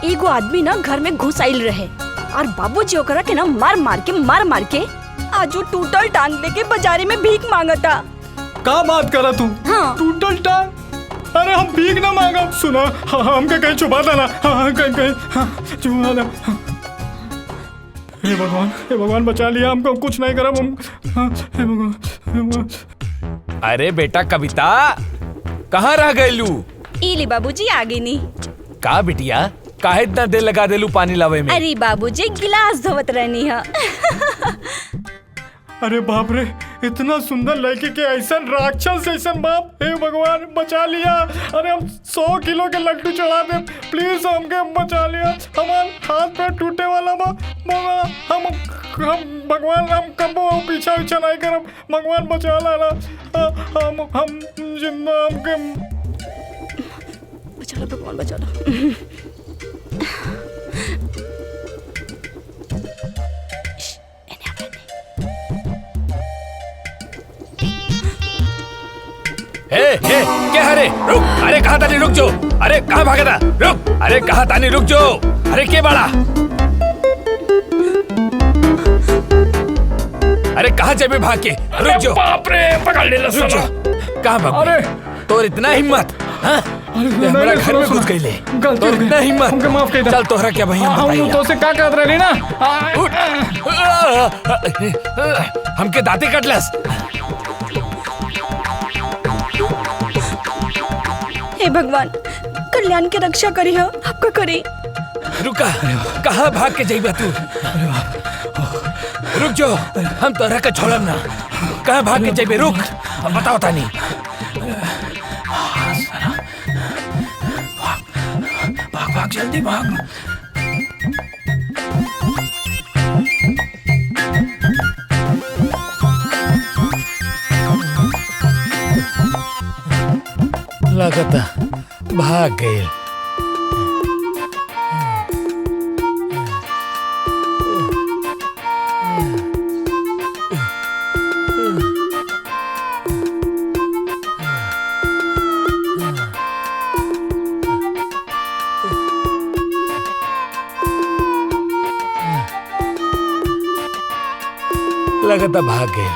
एगो आदमी ना घर में घुस आइल रहे और बाबूजी ओकरा के ना मार मार के आज वो टूटल टांग लेके बाजारे में भीख मांगता। का बात करा तू? हाँ। टूटल टांग? अरे हम भीख ना मांगा। सुना हमके कहीं छुपा देना। कहीं छुपा दे। हे भगवान बचा लिया हमको, कुछ नहीं करा हम। हे भगवान। अरे बेटा कविता कहाँ रह गईलू? इली बाबूजी आगे नहीं। का बिटिया काहे इतना देर लगा देलू पानी लावे में? अरे बाबूजी गिलास धोवत रहनी है। अरे बाप रे, इतना सुंदर लड़की के ऐसा राक्षस ऐसा बाप। हे भगवान बचा लिया। अरे हम 100 किलो के लड्डू चढ़ा दे, प्लीज हमके बचा लिया। हमारे हाथ पे टूटे वाला बा। हम भगवान हम कबो पीछा नहीं करब। भगवान बचा लाना। हम जिंदा हमके बचा ला भगवान बचा ला। क्या हरे रुक। अरे कहाँ तानी रुक जो। अरे कहाँ भागा था रुक। अरे कहाँ तानी रुक जो। अरे के बड़ा। अरे कहाँ जाबे भाग के रुक जो। बाप रे पकड़ ले रुक जो। कहाँ भाग? अरे तोर इतना हिम्मत? हाँ हमारा घर में घुस गई ले। तोर इतना हिम्मत? हमके माफ कर दे। चल तोहरा क्या भैया हम तो से का कहत रही ना। हमके दांते कटलस। हे भगवान कल्याण के रक्षा करी हो, आपका करी। रुका, कहाँ भाग के जाइबा तू? रुक जो, हम तोहरा के छोड़म ना। कहाँ भाग के जाइबे? रुक, बताओ तानी। भाग भाग जल्दी भाग। लगता भाग गए। लगता भाग गए।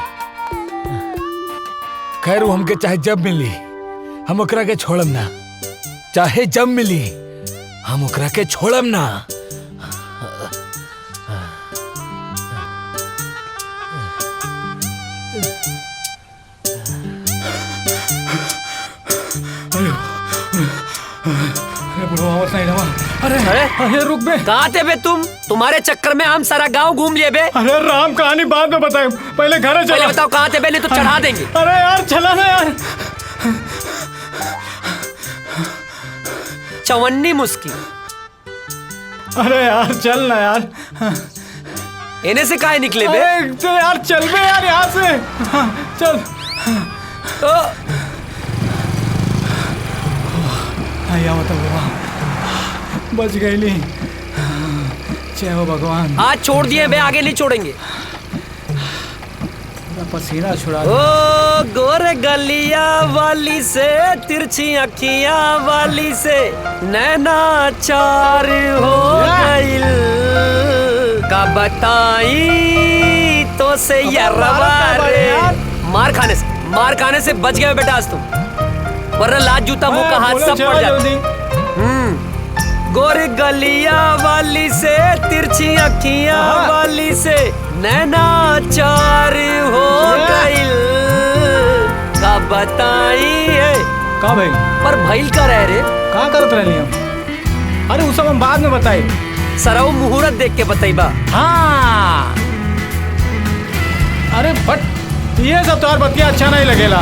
खैर वो हमके चाहे जब मिली हम ओकरा के छोड़म ना। चाहे जब मिली हम ओकरा के छोड़म ना। अरे अरे रुक बे। कहाँ थे बे तुम? तुम्हारे चक्कर में हम सारा गांव घूम लिए बे। अरे राम कहानी बाद में बताए, पहले घर चलो। पहले बताओ कहाँ थे बे, नहीं तो चढ़ा देंगे। अरे यार चला ना यार। चवन्नी मुस्की। अरे यार चल ना यार। इन्हें से काहे निकले बे? तो यार चल बे यार यहाँ से। चल आया बताओ बच गई ली। जय हो भगवान। आज छोड़ दिए बे, आगे नहीं छोड़ेंगे। पसीना छुड़ा। ओ गोरे गलिया वाली से, तिरछी अखियां वाली से नैना चार हो गइल। का बताई तो से यरवा रे। मार खाने से बच गए बेटा आज तुम, वरना लात जूता मुंह का हाथ सब पड़ जाता। गोरी गलिया वाली से, तिरछी अखियां वाली से नैना चार हो गइल। का बताई है का भाई? पर भइल का रह रे? का करत रहली हम? अरे वो सब हम बाद में बताई। सरऊ मुहूर्त देख के बताइबा। हाँ अरे बट ये सब तोहर बतिया अच्छा नहीं लगेला।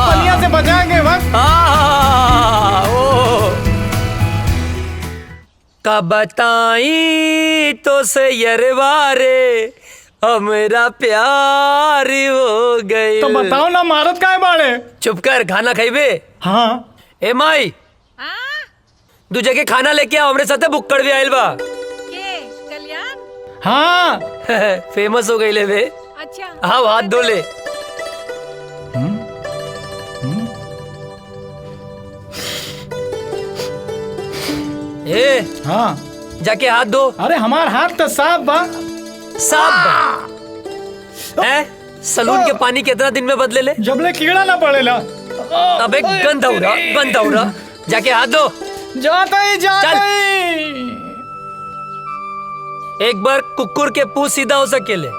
पलिया से बचाएंगे वक्त। का बताई तो से यरवा रे, हमारा प्यार हो गई। तो बताओ ना मारत काहे बाड़े? चुप कर, खाना खाइबे? हाँ। ए माई, दू जगह खाना लेके आओ, हमरे साथे बुक्कड़ भी आइल बा। के कल्याण? हाँ। फेमस हो गई ले बे। अच्छा। हाँ, हाथ धो ले। ए हाँ, जाके हाथ धो। अरे हमार हाथ तो साफ बा। साफ बा? सलून के पानी कितना दिन में बदले ले? जबले कीड़ा ना पड़ेला। अबे गंदा उड़ा, गंदा उड़ा। जाके हाथ धो। जाता ही एक बार कुकुर के पूंछ सीधा हो सकेले,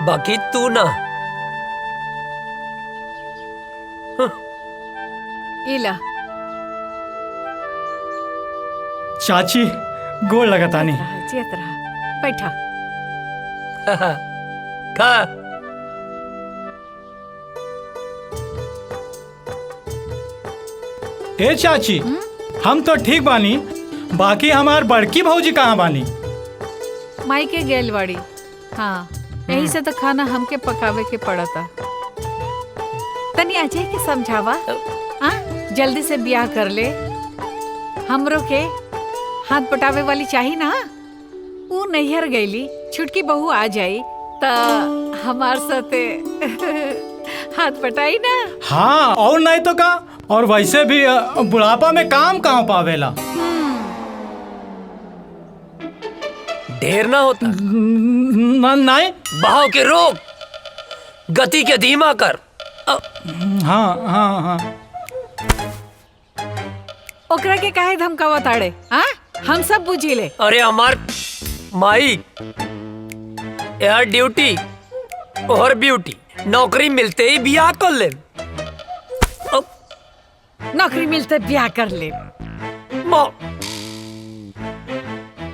बाकी तू ना। इला चाची गोड़ लगातानी। चेत रहा, बैठा। खा। ए चाची, हम तो ठीक बानी, बाकी हमार बड़की भौजी कहाँ बानी? माई के गेलवाड़ी। हाँ, यही से तो खाना हमके पकावे के पड़ता। तनी अजय के समझावा, हाँ, जल्दी से ब्याह कर ले। हमरो के हाथ पटावे वाली चाहिए ना। वो नैहर गईली, छुटकी बहू आ जाई तो हमार साथे हाथ पटाई ना। हाँ, और नहीं तो का। और वैसे भी बुढ़ापा में काम कहाँ पावेला। ढेर ना होता। नहीं। बहाव के रोक, गति के धीमा कर। हाँ हाँ हाँ। ओकरा के काहे धमकावा ताड़े? हाँ, हम सब बुझी ले। अरे हमार माई, यार ड्यूटी और ब्यूटी, नौकरी मिलते ही ब्याह कर ले। नौकरी मिलते ब्याह कर ले।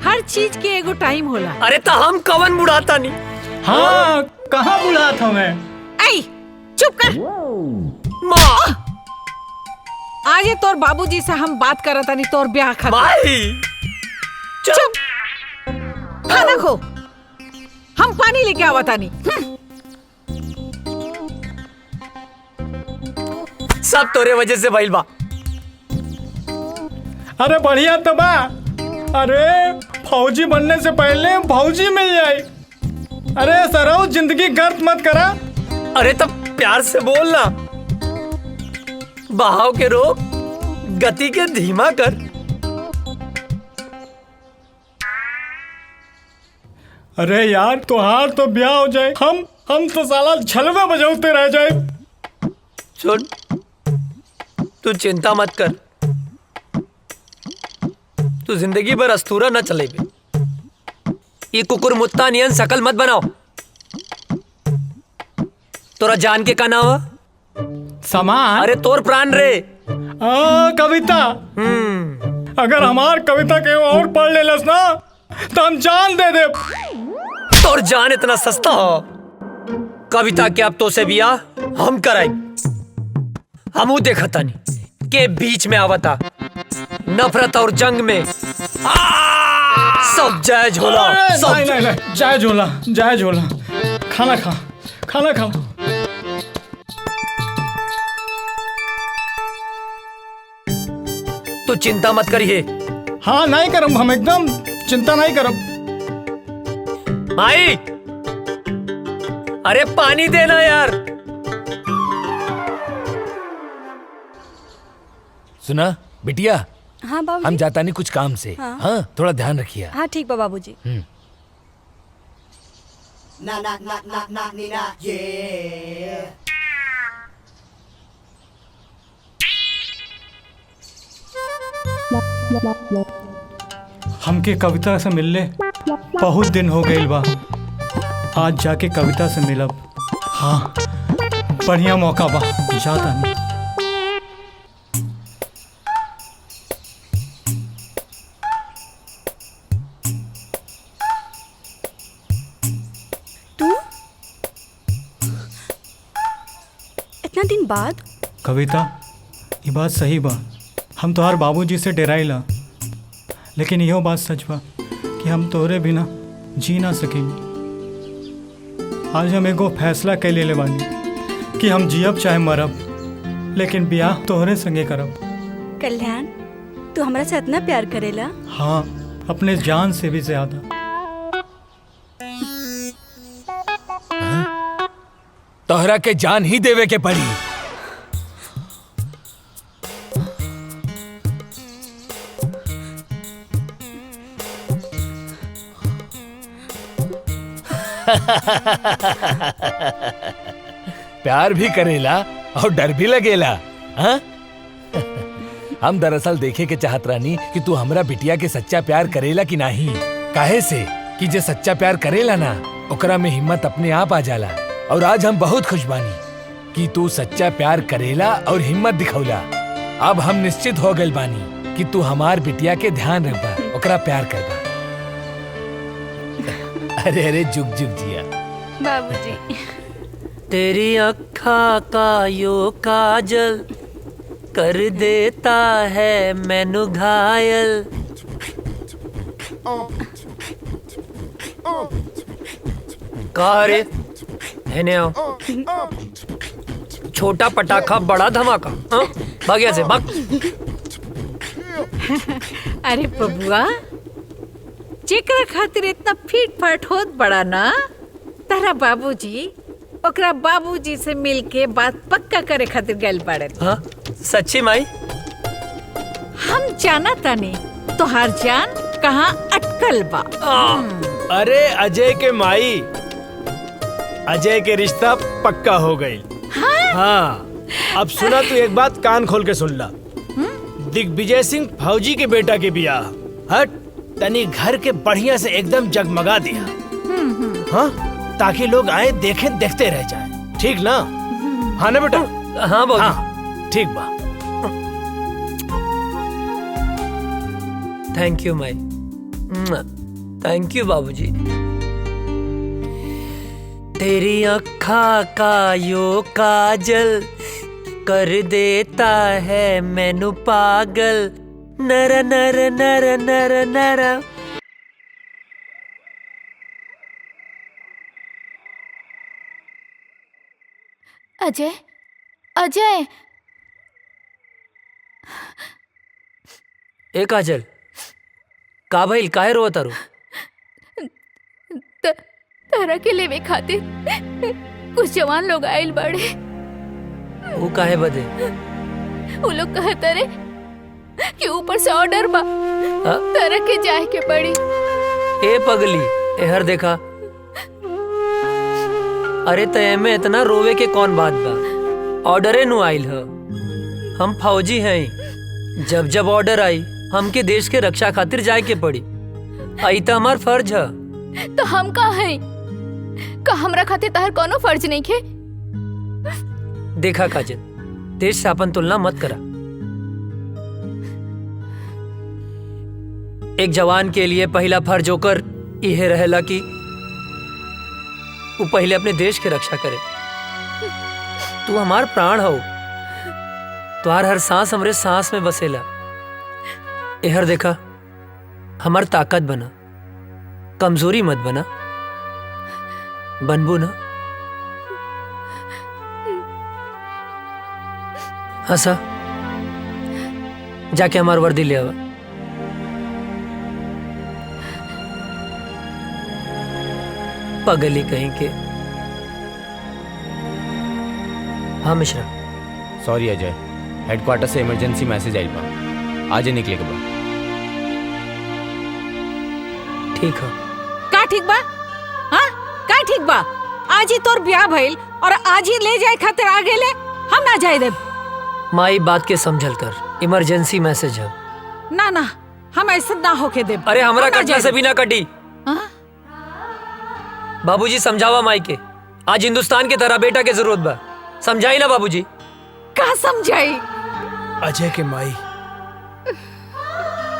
हर चीज के एगो टाइम होला। अरे तो हम कवन बुढ़ाता नहीं। हाँ, कहाँ बुढ़ाता मैं? ऐ, चुप कर। माँ, आज ये तोर बाबूजी से हम बात करत नहीं, तोर ब्याह खत्म। माई, चुप। खाना खो, हम पानी लेके आवता नहीं। सब तोरे वजह से भइल बा। अरे बढ़िया तो बा। अरे फौजी बनने से पहले फौजी मिल जाए। अरे सराउ, जिंदगी गर्द मत करा। अरे तब प्यार से बोलना। बहाव के रोक, गति के धीमा कर। अरे यार, तुहार तो ब्याह हो जाए, हम तो साला झलवे बजाते रह जाए। सुन, तू चिंता मत कर, तू जिंदगी भर अस्तूरा न चलेबे। ये कुकुर मुत्ता नियन शकल मत बनाओ। तोरा जान के का नाम है? सामान? अरे तोर प्राण रे। कविता। अगर हमार कविता के और पढ़ लेलस ना तो हम जान दे दे। तोर जान इतना सस्ता हो? कविता के अब तो से बियाह हम कराई। हमू देखा तानी के बीच में आवता नफरत और जंग में सब जायज होला। सब नहीं, जायज होला, जायज होला। खाना खा, खाना खा। तू चिंता मत करिए। हाँ, नहीं करम, हम एकदम चिंता नहीं करम। माई, अरे पानी देना यार। सुना बिटिया, हाँ बाबूजी। हम जाता नहीं कुछ काम से। हाँ, थोड़ा ध्यान रखिए। हाँ ठीक बा बाबूजी। हमके कविता से मिलले बहुत दिन हो गई बा। आज जाके कविता से मिलब। हाँ, बढ़िया मौका बा, जाता नहीं। तू इतना दिन बाद? कविता, ये बात सही बा। हम तोहार बाबूजी से डराइला, लेकिन इहो बात सच बा कि हम तोहरे बिना जी ना सकेंगे। आज हम एगो फैसला कर ले बानी कि हम जियब चाहे मरब, लेकिन ब्याह तोहरे संगे करब। कल्याण, तू हमरा से इतना प्यार करेला? हाँ, अपने जान से भी ज्यादा। तोहरा के जान ही देवे के पड़ी। प्यार भी करेला और डर भी लगेला। हाँ? हम दरअसल देखे के चाहत रानी कि तू हमरा बिटिया के सच्चा प्यार करेला कि नहीं। काहे से कि जे सच्चा प्यार करेला ना, ओकरा में हिम्मत अपने आप आ जाला। और आज हम बहुत खुश बानी कि तू सच्चा प्यार करेला और हिम्मत दिखौला। अब हम निश्चित हो गए बानी कि तू हमार बिटिया के ध्यान रखबा, ओकरा प्यार करबा। अरे अरे जुग जुग जिया बाबूजी। तेरी अखा का यो काजल कर देता है मैनू घायल। कहा रे, हेने आओ। छोटा पटाखा बड़ा धमाका। हाँ? भाग यहाँ से, भाग। अरे बबुआ, जेकरा खातिर इतना फीट फाट होत बड़ा ना, तारा बाबूजी ओकरा बाबूजी से मिलके बात पक्का करे खातिर गैल बाड़े। हाँ? सच्ची माई? हम जाना तानी तोहार जान कहाँ अटकल बा। अरे अजय के माई, अजय के रिश्ता पक्का हो गई। हाँ, अब सुना तू एक बात कान खोल के सुन ला। दिग्विजय सिंह फौजी के बेटा के बियाह हट तनी घर के बढ़िया से एकदम जगमगा दिया। हाँ, ताकि लोग आए देखे देखते रह जाए। ठीक ना? हाँ ना बेटा? हाँ बाबू। हाँ, ठीक बा। Thank you Mai. Thank you बाबूजी। तेरी अखा का यो काजल कर देता है मैनू पागल। नर नर नर नर नर। अजय, अजय। ए काजल, का भइल? काहे रोवत तारू? तारा के लेवे खातिर कुछ जवान लोग आइल बाड़े। वो काहे बदे? वो लोग कहत रे कि ऊपर से ऑर्डर बा, तारा के जाए के पड़ी। ए पगली, एहर देखा। अरे तय में इतना रोवे के कौन बात बा? ऑर्डरे नु आइल ह। हम फौजी हैं। जब जब ऑर्डर आई हमके देश के रक्षा खातिर जाए के पड़ी। आई तो हमार फर्ज है। तो हम का है? का हमरा खातिर तार कोनो फर्ज नहीं खे? देखा काजल, देश से अपन तुलना मत करा। एक जवान के लिए पहला फर्ज होकर यह रहेला कि वो पहले अपने देश की रक्षा करे। तू हमार प्राण हो, तुम्हार हर सांस हमरे सांस में बसेला। एहर देखा, हमार ताकत बना, कमजोरी मत बना। बनबू ना? हंसा, जाके हमार वर्दी ले आवा। पगली कहीं के। हाँ मिश्रा। सॉरी अजय, हेडक्वार्टर से इमरजेंसी मैसेज आई बा, आज ही निकले के बा। ठीक है। का ठीक बा? हाँ, का ठीक बा? आज ही तोर ब्याह भइल और आज ही ले जाए खातिर आ गेले, हम ना जाए देब। माई बात के समझल कर, इमरजेंसी मैसेज है। ना ना, हम ऐसा ना होके देब। अरे हमरा कटला से भी ना कटी। हाँ? बाबूजी समझावा माई के, आज हिंदुस्तान के तरह बेटा के जरूरत बा। समझाई ना बाबूजी? का समझाई? अजय के माई,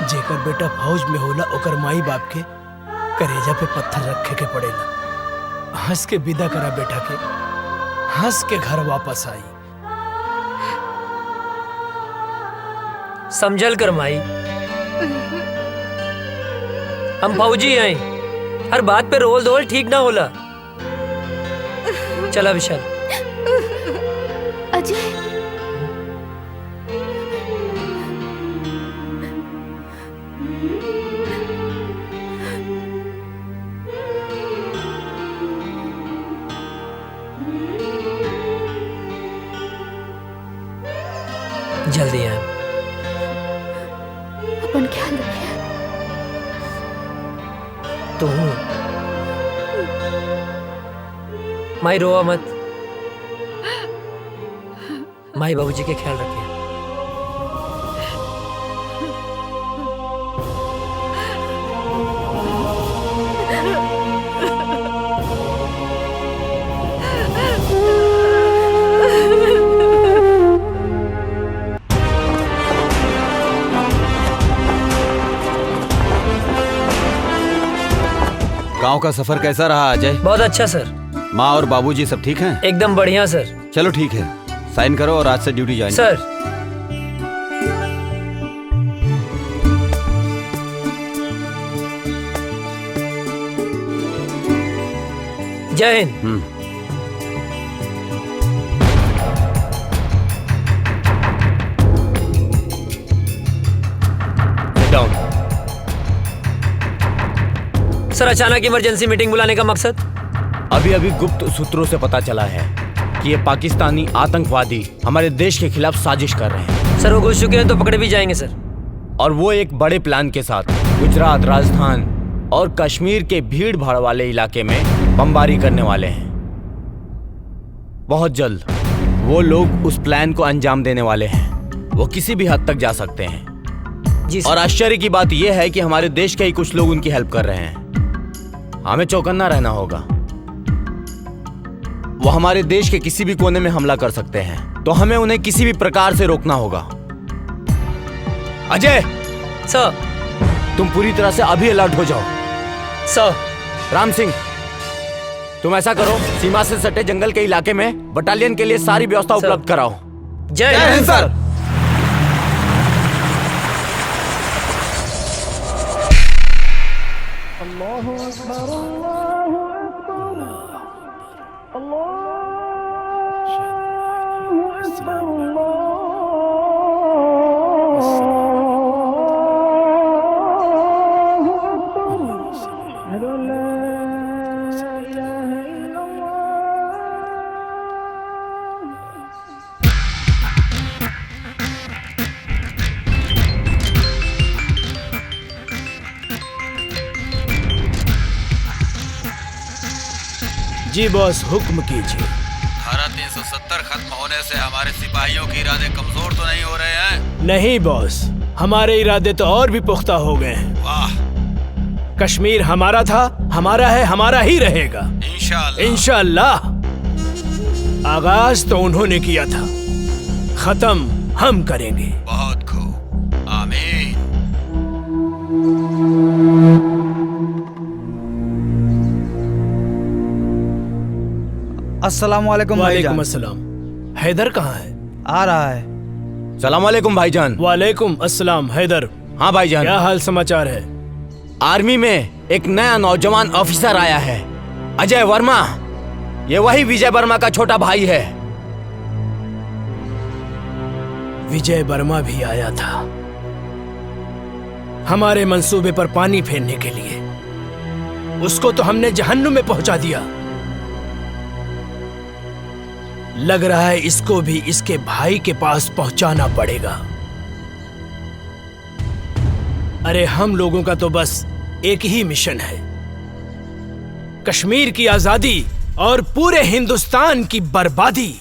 जेकर बेटा फौज में होला ओकर माई बाप के करेजा पे पत्थर रखे के पड़ेला। हंस के विदा करा बेटा के, हंस के घर वापस आई। समझल कर माई, हम फौजी हैं, हर बात पे रोल धोल ठीक ना होला। चला विशाल। अजय जल्दी आए। अपन ख्याल रखिए। तू माई रोवा मत, माई बाबूजी के ख्याल रखिए। गांव का सफर कैसा रहा अजय? बहुत अच्छा सर। माँ और बाबूजी सब ठीक हैं? एकदम बढ़िया सर। चलो ठीक है, साइन करो और आज से ड्यूटी ज्वाइन सर। जय हिंद। सर, अचानक इमरजेंसी मीटिंग बुलाने का मकसद? अभी अभी गुप्त सूत्रों से पता चला है कि ये पाकिस्तानी आतंकवादी हमारे देश के खिलाफ साजिश कर रहे हैं। सर, वो घुस चुके हैं तो पकड़े भी जाएंगे सर। और वो एक बड़े प्लान के साथ गुजरात, राजस्थान और कश्मीर के भीड़ भाड़ वाले इलाके में बमबारी करने वाले हैं। बहुत जल्द वो लोग उस प्लान को अंजाम देने वाले हैं। वो किसी भी हद तक जा सकते हैं। जी और आश्चर्य की बात यह है कि हमारे देश के ही कुछ लोग उनकी हेल्प कर रहे हैं। हमें चौकन्ना रहना होगा। वो हमारे देश के किसी भी कोने में हमला कर सकते हैं, तो हमें उन्हें किसी भी प्रकार से रोकना होगा। अजय सर, तुम पूरी तरह से अभी अलर्ट हो जाओ। सर। राम सिंह, तुम ऐसा करो, सीमा से सटे जंगल के इलाके में बटालियन के लिए सारी व्यवस्था उपलब्ध कराओ। जय हिंद सर। जी बॉस, हुक्म कीजिए। धारा 370 खत्म होने से हमारे सिपाहियों के इरादे कमजोर तो नहीं हो रहे हैं? नहीं बॉस, हमारे इरादे तो और भी पुख्ता हो गए हैं। वाह। कश्मीर हमारा था, हमारा है, हमारा ही रहेगा। इंशाअल्लाह। इंशाअल्लाह। आगाज तो उन्होंने किया था, खत्म हम करेंगे। बहुत खूब, आमीन। अस्सलाम वालेकुम वालेकुम अस्सलाम। हैदर कहाँ है? आ रहा है। सलाम वालेकुम भाईजान। वालेकुम अस्सलाम। हैदर। हाँ भाईजान। क्या हाल समाचार है? आर्मी में एक नया नौजवान ऑफिसर आया है, अजय वर्मा। ये वही विजय वर्मा का छोटा भाई है। विजय वर्मा भी आया था हमारे मंसूबे पर पानी फेरने के लिए। उसको तो हमने जहन्नुम में पहुंचा दिया। लग रहा है इसको भी इसके भाई के पास पहुंचाना पड़ेगा। अरे हम लोगों का तो बस एक ही मिशन है, कश्मीर की आजादी और पूरे हिंदुस्तान की बर्बादी।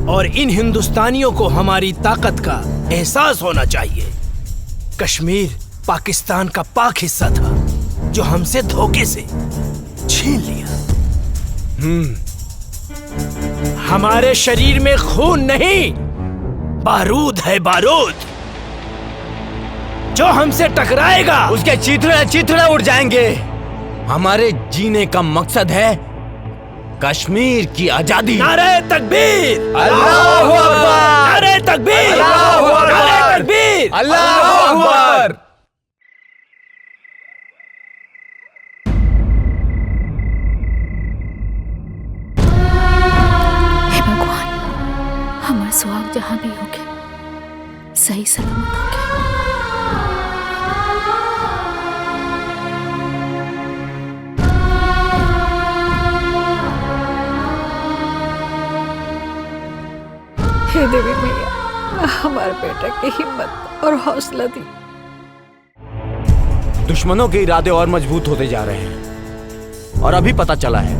और इन हिंदुस्तानियों को हमारी ताकत का एहसास होना चाहिए। कश्मीर पाकिस्तान का पाक हिस्सा था जो हमसे धोखे से छीन लिया। हमारे शरीर में खून नहीं, बारूद है, बारूद। जो हमसे टकराएगा उसके चीथड़े चीथड़े उड़ जाएंगे। हमारे जीने का मकसद है कश्मीर की आजादी। नारे तकबीर, अल्लाहू अकबर। नारे तकबीर, अल्लाहू अकबर। नारे तकबीर, अल्लाहू अकबर। हमार सुहाग जहाँ भी होके सही सलामत होके। हे देवी मैया, हमारे बेटा की हिम्मत और हौसला दी। दुश्मनों के इरादे और मजबूत होते जा रहे हैं और अभी पता चला है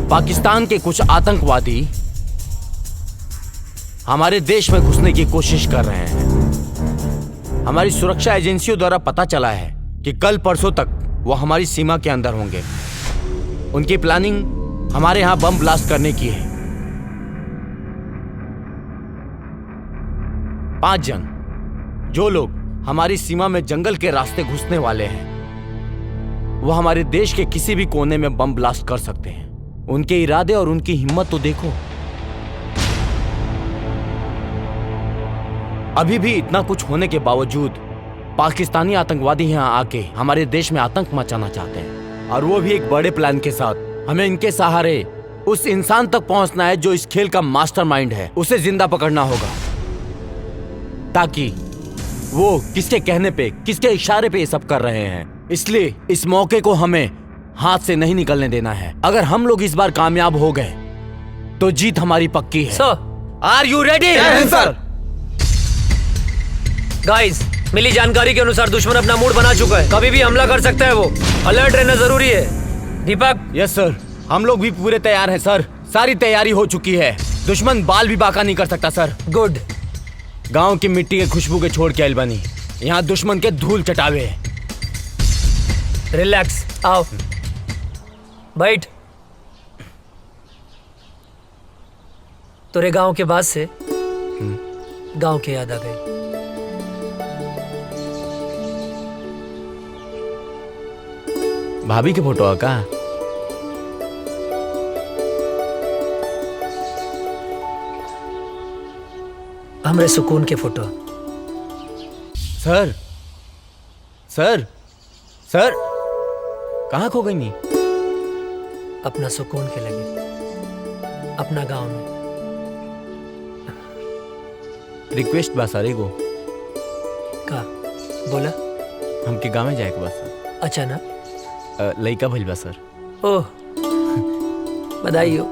पाकिस्तान के कुछ आतंकवादी हमारे देश में घुसने की कोशिश कर रहे हैं। हमारी सुरक्षा एजेंसियों द्वारा पता चला है कि कल परसों तक वो हमारी सीमा के अंदर होंगे। उनकी प्लानिंग हमारे यहां बम ब्लास्ट करने की है। 5 जन जो लोग हमारी सीमा में जंगल के रास्ते घुसने वाले हैं, वो हमारे देश के किसी भी कोने में बम ब्लास्ट कर सकते हैं। उनके इरादे और उनकी हिम्मत तो देखो। अभी भी इतना कुछ होने के बावजूद पाकिस्तानी आतंकवादी यहां आके हमारे देश में आतंक मचाना चाहते हैं, और वो भी एक बड़े प्लान के साथ। हमें इनके सहारे उस इंसान तक पहुंचना है जो इस खेल का मास्टरमाइंड है। उसे जिंदा पकड़ना होगा ताकि वो किसके कहने पे, किसके इशारे पे ये सब कर रहे हैं। इसलिए इस मौके को हमें हाथ से नहीं निकलने देना है। अगर हम लोग इस बार कामयाब हो गए तो जीत हमारी पक्की है। सर, आर यू रेडी? सर। गाइस, मिली जानकारी के अनुसार दुश्मन अपना मूड बना चुका है। कभी भी हमला कर सकता है वो। अलर्ट रहना जरूरी है। दीपक। यस सर, हम लोग भी पूरे तैयार हैं सर। सारी तैयारी हो चुकी है। दुश्मन बाल भी बाका नहीं कर सकता सर। गुड। गांव की मिट्टी के खुशबू के छोड़ के आइल बनी, यहाँ दुश्मन के धूल चटावे। रिलैक्स, आओ बैठ। तोरे गांव के बाद से गांव की याद आ गई। भाभी के फोटो का हमरे सुकून के फोटो। सर सर सर कहाँ खो गई नी? अपना सुकून के लगे, अपना गांव में। रिक्वेस्ट बा सर एगो। का बोला? हमके गाँव में जाए के बा सर। अच्छा ना? लइका भइल बा सर। ओह, बधाई हो।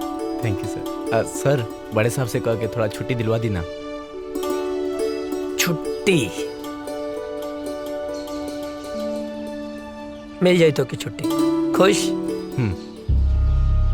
थैंक यू सर। सर, बड़े साहब से कह के थोड़ा छुट्टी दिलवा दी ना। छुट्टी मिल जाए तो की छुट्टी। खुश?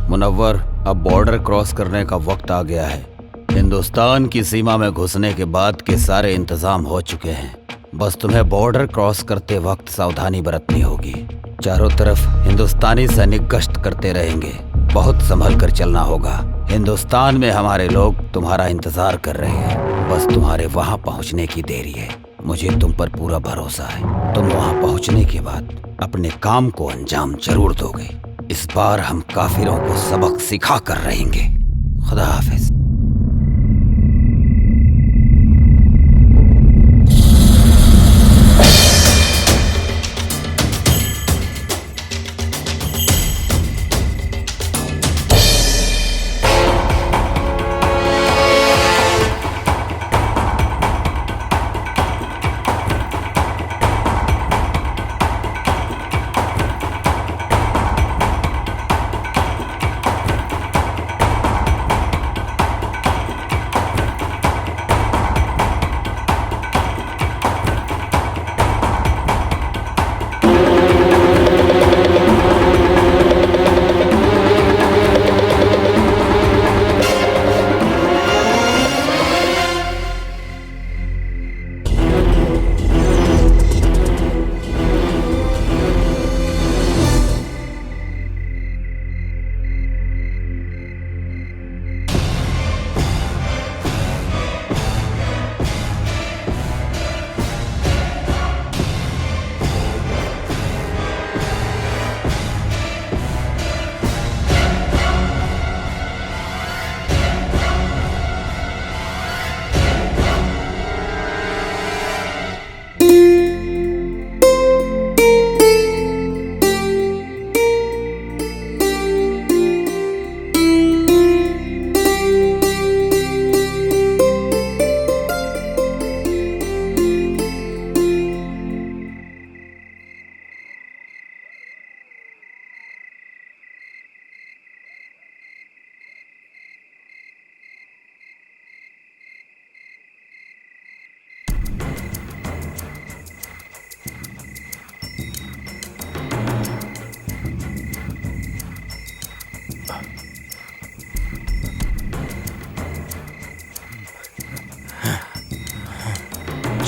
मुनव्वर, अब बॉर्डर क्रॉस करने का वक्त आ गया है। हिंदुस्तान की सीमा में घुसने के बाद के सारे इंतजाम हो चुके हैं। बस तुम्हें बॉर्डर क्रॉस करते वक्त सावधानी बरतनी होगी। चारों तरफ हिंदुस्तानी सैनिक गश्त करते रहेंगे। बहुत संभल कर चलना होगा। हिंदुस्तान में हमारे लोग तुम्हारा इंतजार कर रहे हैं। बस तुम्हारे वहां पहुंचने की देरी है। मुझे तुम पर पूरा भरोसा है। तुम वहां पहुंचने के बाद अपने काम को अंजाम जरूर दोगे। इस बार हम काफिरों को सबक सिखा कर रहेंगे। खुदा हाफिज।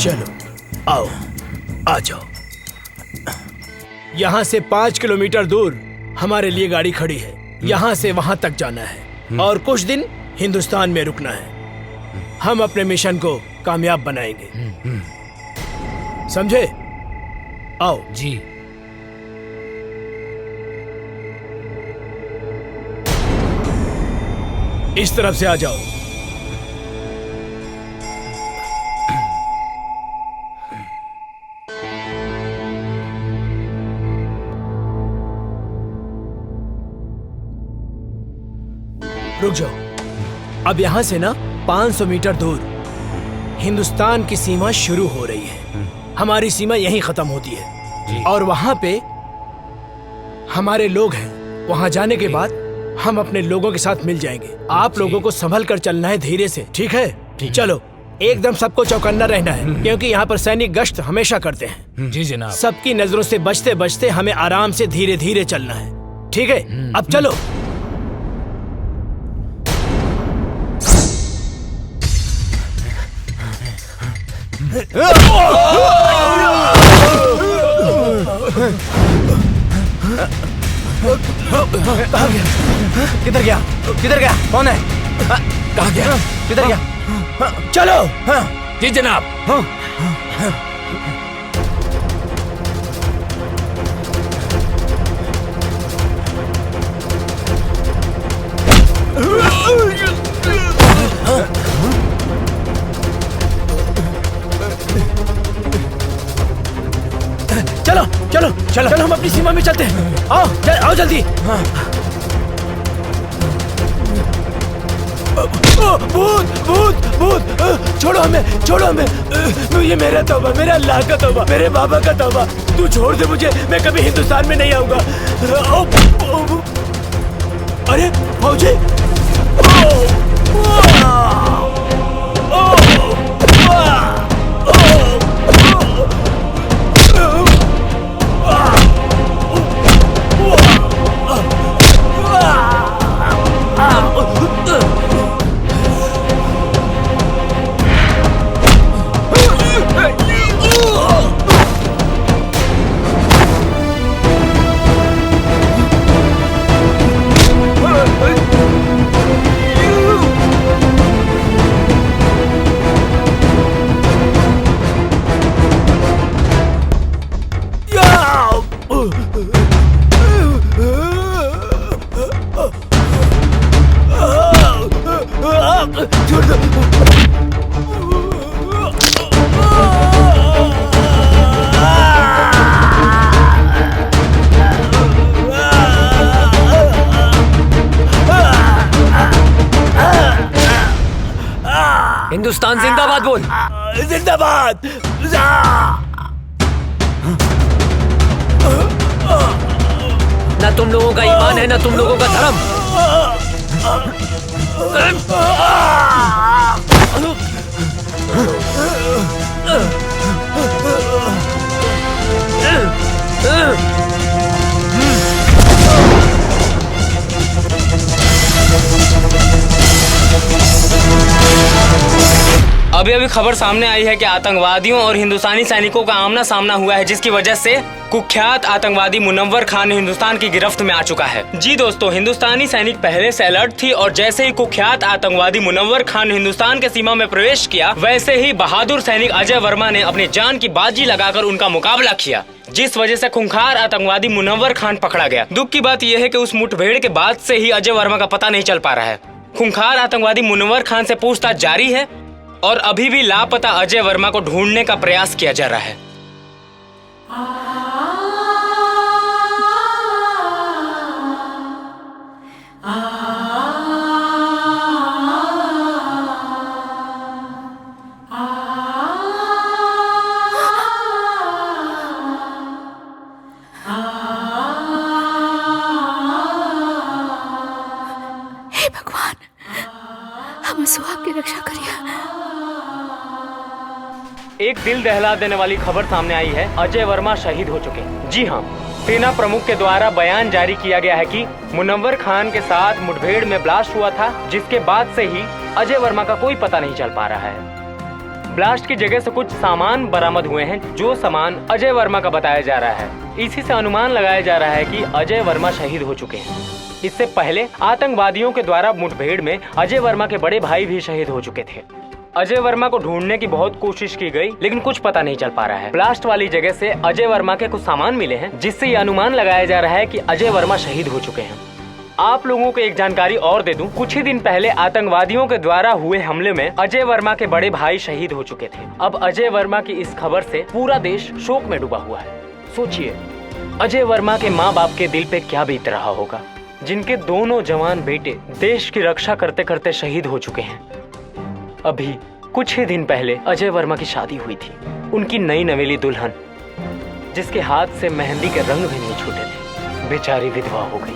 चलो आओ, आ जाओ। यहाँ से 5 किलोमीटर दूर हमारे लिए गाड़ी खड़ी है। यहाँ से वहां तक जाना है और कुछ दिन हिंदुस्तान में रुकना है। हम अपने मिशन को कामयाब बनाएंगे, समझे? आओ जी। इस तरफ से आ जाओ। रुक जाओ। अब यहाँ से ना 500 मीटर दूर हिंदुस्तान की सीमा शुरू हो रही है। हमारी सीमा यहीं खत्म होती है और वहां पे हमारे लोग हैं। वहां जाने के बाद हम अपने लोगों के साथ मिल जाएंगे। आप लोगों को संभल कर चलना है, धीरे से, ठीक है? चलो, एकदम सबको चौकन्ना रहना है क्योंकि यहाँ पर सैनिक गश्त हमेशा करते हैं। जी जनाब। सबकी नजरों से बचते बचते हमें आराम से धीरे धीरे चलना है, ठीक है? अब चलो। कहाँ गया? किधर गया? किधर गया? कौन है? कहाँ गया? किधर गया? चलो। जी जनाब। चलो चलो चलो चलो, हम अपनी सीमा में चलते हैं। आओ आओ जल्दी। भूत भूत भूत, छोड़ो हमें, छोड़ो हमें। ये मेरा तौबा, मेरा अल्लाह का तौबा, मेरे बाबा का तौबा। तू छोड़ दे मुझे, मैं कभी हिंदुस्तान में नहीं आऊंगा। अरे फौजी, हिंदुस्तान जिंदाबाद बोल। जिंदाबाद। ना तुम लोगों का ईमान है, ना तुम लोगों का धर्म। अभी अभी खबर सामने आई है कि आतंकवादियों और हिंदुस्तानी सैनिकों का आमना सामना हुआ है, जिसकी वजह से कुख्यात आतंकवादी मुनव्वर खान हिंदुस्तान की गिरफ्त में आ चुका है। जी दोस्तों, हिंदुस्तानी सैनिक पहले से अलर्ट थी और जैसे ही कुख्यात आतंकवादी मुनव्वर खान हिंदुस्तान के सीमा में प्रवेश किया, वैसे ही बहादुर सैनिक अजय वर्मा ने अपनी जान की बाजी लगाकर उनका मुकाबला किया, जिस वजह से खूंखार आतंकवादी मुनव्वर खान पकड़ा गया। दुख की बात यह है कि उस मुठभेड़ के बाद से ही अजय वर्मा का पता नहीं चल पा रहा है। खूंखार आतंकवादी मुनव्वर खान से पूछताछ जारी है और अभी भी लापता अजय वर्मा को ढूंढने का प्रयास किया जा रहा है। हे भगवान, हम सुहाग की रक्षा करिए। एक दिल दहला देने वाली खबर सामने आई है, अजय वर्मा शहीद हो चुके। जी हाँ, सेना प्रमुख के द्वारा बयान जारी किया गया है कि मुनव्वर खान के साथ मुठभेड़ में ब्लास्ट हुआ था, जिसके बाद से ही अजय वर्मा का कोई पता नहीं चल पा रहा है। ब्लास्ट की जगह से कुछ सामान बरामद हुए हैं, जो सामान अजय वर्मा का बताया जा रहा है। इसी से अनुमान लगाया जा रहा है कि अजय वर्मा शहीद हो चुके हैं। इससे पहले आतंकवादियों के द्वारा मुठभेड़ में अजय वर्मा के बड़े भाई भी शहीद हो चुके थे। अजय वर्मा को ढूंढने की बहुत कोशिश की गई, लेकिन कुछ पता नहीं चल पा रहा है। ब्लास्ट वाली जगह से अजय वर्मा के कुछ सामान मिले हैं, जिससे ये अनुमान लगाया जा रहा है कि अजय वर्मा शहीद हो चुके हैं। आप लोगों को एक जानकारी और दे दूं, कुछ ही दिन पहले आतंकवादियों के द्वारा हुए हमले में अजय वर्मा के बड़े भाई शहीद हो चुके थे। अब अजय वर्मा की इस खबर से पूरा देश शोक में डूबा हुआ है। सोचिए, अजय वर्मा के माँ बाप के दिल पे क्या बीत रहा होगा, जिनके दोनों जवान बेटे देश की रक्षा करते करते शहीद हो चुके हैं। अभी कुछ ही दिन पहले अजय वर्मा की शादी हुई थी। उनकी नई नवेली दुल्हन, जिसके हाथ से मेहंदी के रंग भी नहीं छूटे थे, बेचारी विधवा हो गई।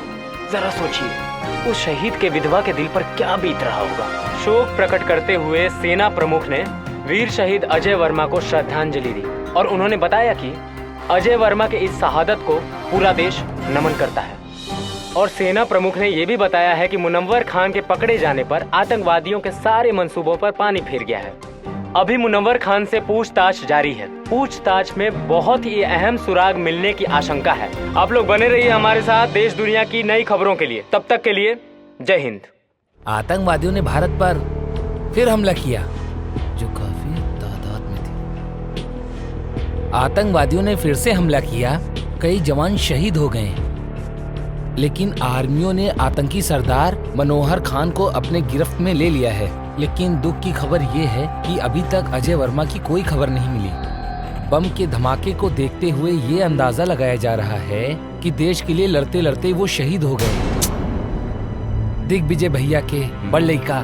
जरा सोचिए, उस शहीद के विधवा के दिल पर क्या बीत रहा होगा। शोक प्रकट करते हुए सेना प्रमुख ने वीर शहीद अजय वर्मा को श्रद्धांजलि दी और उन्होंने बताया कि अजय वर्मा के इस शहादत को पूरा देश नमन करता है। और सेना प्रमुख ने यह भी बताया है कि मुनव्वर खान के पकड़े जाने पर आतंकवादियों के सारे मंसूबों पर पानी फिर गया है। अभी मुनव्वर खान से पूछताछ जारी है। पूछताछ में बहुत ही अहम सुराग मिलने की आशंका है। आप लोग बने रहिए हमारे साथ देश दुनिया की नई खबरों के लिए। तब तक के लिए जय हिंद। आतंकवादियों ने भारत पर फिर हमला किया, जो काफी तादाद में थे। आतंकवादियों ने फिर से हमला किया, कई जवान शहीद हो गए, लेकिन आर्मियों ने आतंकी सरदार मनोहर खान को अपने गिरफ्त में ले लिया है। लेकिन दुख की खबर ये है कि अभी तक अजय वर्मा की कोई खबर नहीं मिली। बम के धमाके को देखते हुए ये अंदाजा लगाया जा रहा है कि देश के लिए लड़ते लड़ते वो शहीद हो गए। दिग्विजय भैया के बड़ लड़का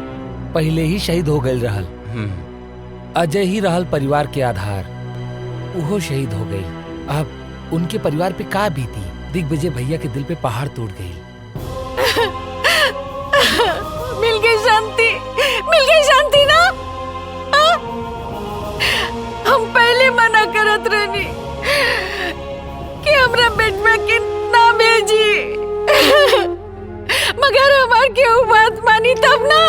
पहले ही शहीद हो गए रहल। अजय ही रहल परिवार के आधार, वो शहीद हो गई। अब उनके परिवार पे का बीती। दिग्विजय भैया के दिल पे पहाड़ टूट गई। मिल गई शांति, मिल गई शांति ना। हम पहले मना करत रहनी कि हमरा बेटवा के ना भेजी, मगर हमार केहू बात मानी तब ना।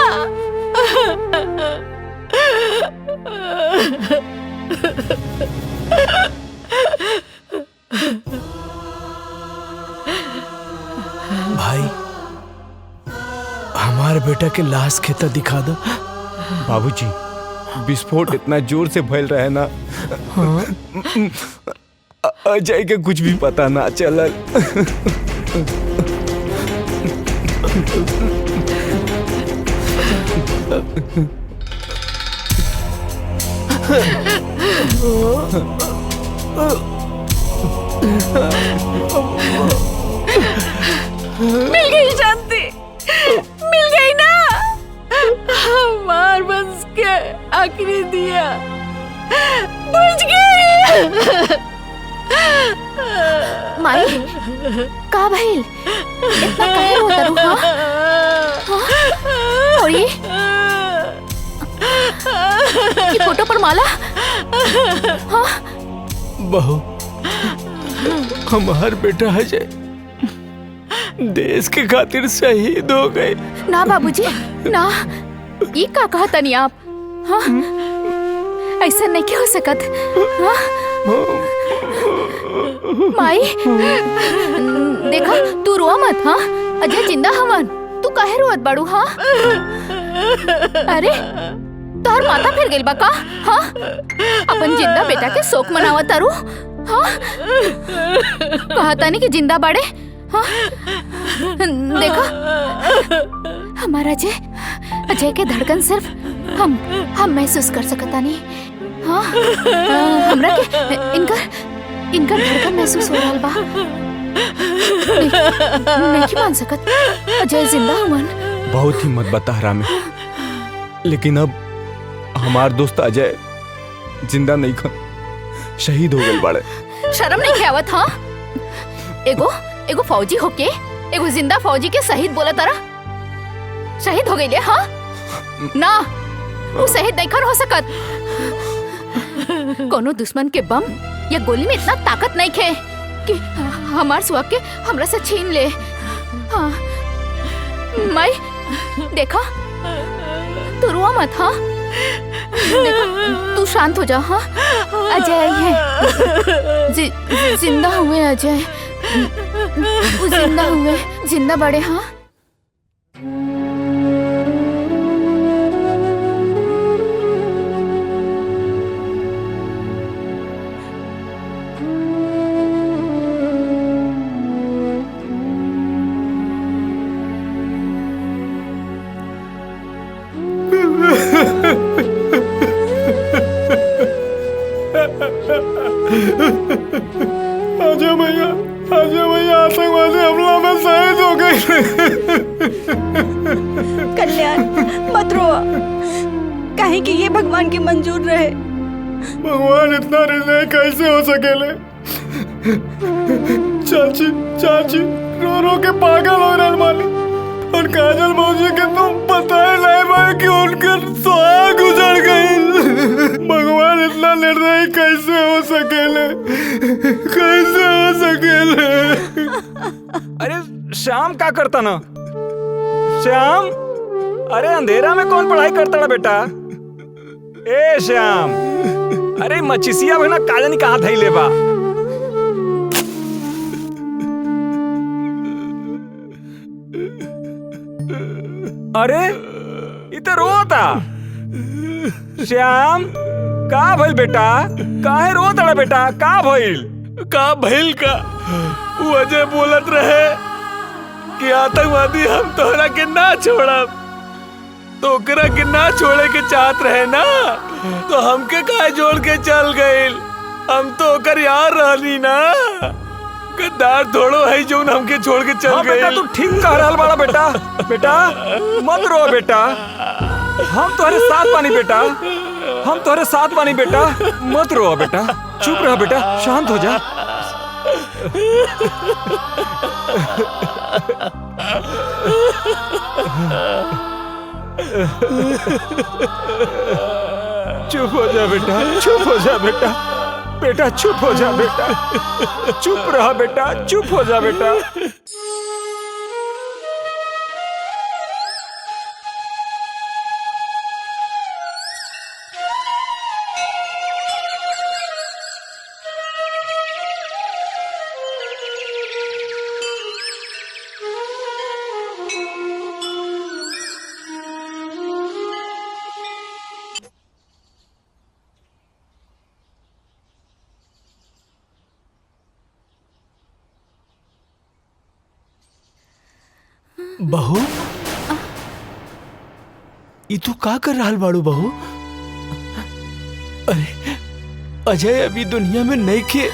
भाई, हमारे बेटा के लाश खेता दिखा दो। बाबूजी, विस्फोट इतना जोर से फैल रहा है ना, अजय के कुछ भी पता ना चलल। मिल गई शांति, मिल गई ना। हमार बंस के आखिरी दिया बुझ गई। माई, का भइल? इतना काहे रोता रू? और ये फोटो पर माला? हाँ? बहू, हमार बेटा अजय देश के खातिर शहीद हो गए। ना बाबूजी, ना। ये का कहा तनी आप? हाँ? ऐसा नहीं क्यों हो सकत? हाँ? माई, देखा, तू रोआ मत। हाँ, अजय जिंदा हवन। तू काहे रोत बाड़ू? हाँ? अरे, तोहर माथा फिर गइल बा का? हाँ? अपन जिंदा बेटा के शोक मनावत तारू? हाँ? कहा तानी कि जिंदा बाड़े? हाँ? देखा, हमारा अजय के धड़कन सिर्फ हम महसूस कर सकता नहीं। हाँ? हमरा के इनका धड़कन महसूस हो रहा बा। नहीं मान सकत, अजय जिंदा हुवन। बहुत हिम्मत बता हरामी, लेकिन अब हमार दोस्त अजय जिंदा नहीं खन, शहीद हो गए बाड़े। शर्म नहीं आवत? हाँ? एगो फौजी होके एगो जिंदा फौजी के शहीद बोला तारा? शहीद हो गई? हाँ? ना, वो शहीद नहीं हो सकत। कोनो दुश्मन के बम या गोली में इतना ताकत नहीं खे कि हमार सुहाग के हमरा से छीन ले। हाँ? माई, देखा, तू रोआ मत। हाँ? देखो तू शांत हो जा। हाँ अजय आई है, जिंदा हुए अजय, वो जिंदा हुए, जिंदा बड़े। हाँ अजय भैया, अजय भैया आतंकवादी हमला में शहीद हो गए। कल्याण मत रो, काहे कि ये भगवान की मंजूर रहे। भगवान इतना निर्दयी कैसे हो सकेले? चाची चाची रो रो के पागल हो रहे माली। और काजल मौजी के तो पता ही नहीं भाई कि उनके सुहाग गुजर गई। भगवान इतना निर्दयी कैसे हो सकेले? कैसे हो सकेले? अरे श्याम क्या करता ना? श्याम, अरे अंधेरा में कौन पढ़ाई करता ना बेटा? ए श्याम, अरे मचिसिया भना काजनी कहाँ थई लेबा? अरे इधर रोता श्याम, का भइल बेटा? काहे रोता बेटा? का भइल? का भइल का? वो अजय बोलत रहे कि आतंकवादी हम तोहरा के ना छोड़ब, तो ओकरा के ना छोड़े के चाहत रहे ना, तो हमके काहे जोड़ के चल गइल? हम तो ओकर यार रहनी ना, गद्दार थोड़ो है जो हमके छोड़ के चल गए। बेटा तू ठीक कह रहा बाड़ा बेटा। बेटा मत रो बेटा, हम तुम्हारे साथ बानी बेटा, हम तुम्हारे साथ बानी बेटा, मत रो बेटा, चुप रह बेटा, शांत हो जा। चुप हो जा बेटा, चुप हो जा बेटा, बेटा चुप हो जा बेटा, चुप रहा बेटा, चुप हो जा बेटा। बहू, ई तू का कर रहा बाड़ू बहू? अरे अजय अभी दुनिया में नहीं खे,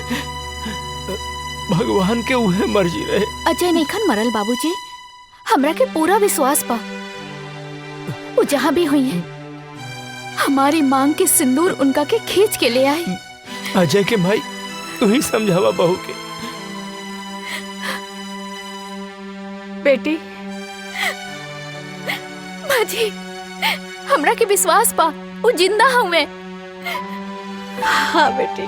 भगवान के उहे मर्जी रहे। अजय नहीं मरल बाबूजी, हमरा के पूरा विश्वास बा वो जहाँ भी हुई है हमारी मांग के सिंदूर उनका के खींच के ले आए। अजय के भाई तू ही समझावा बहू के। बेटी माजी, हमरा के विश्वास पा वो जिंदा हुए। हाँ बेटी,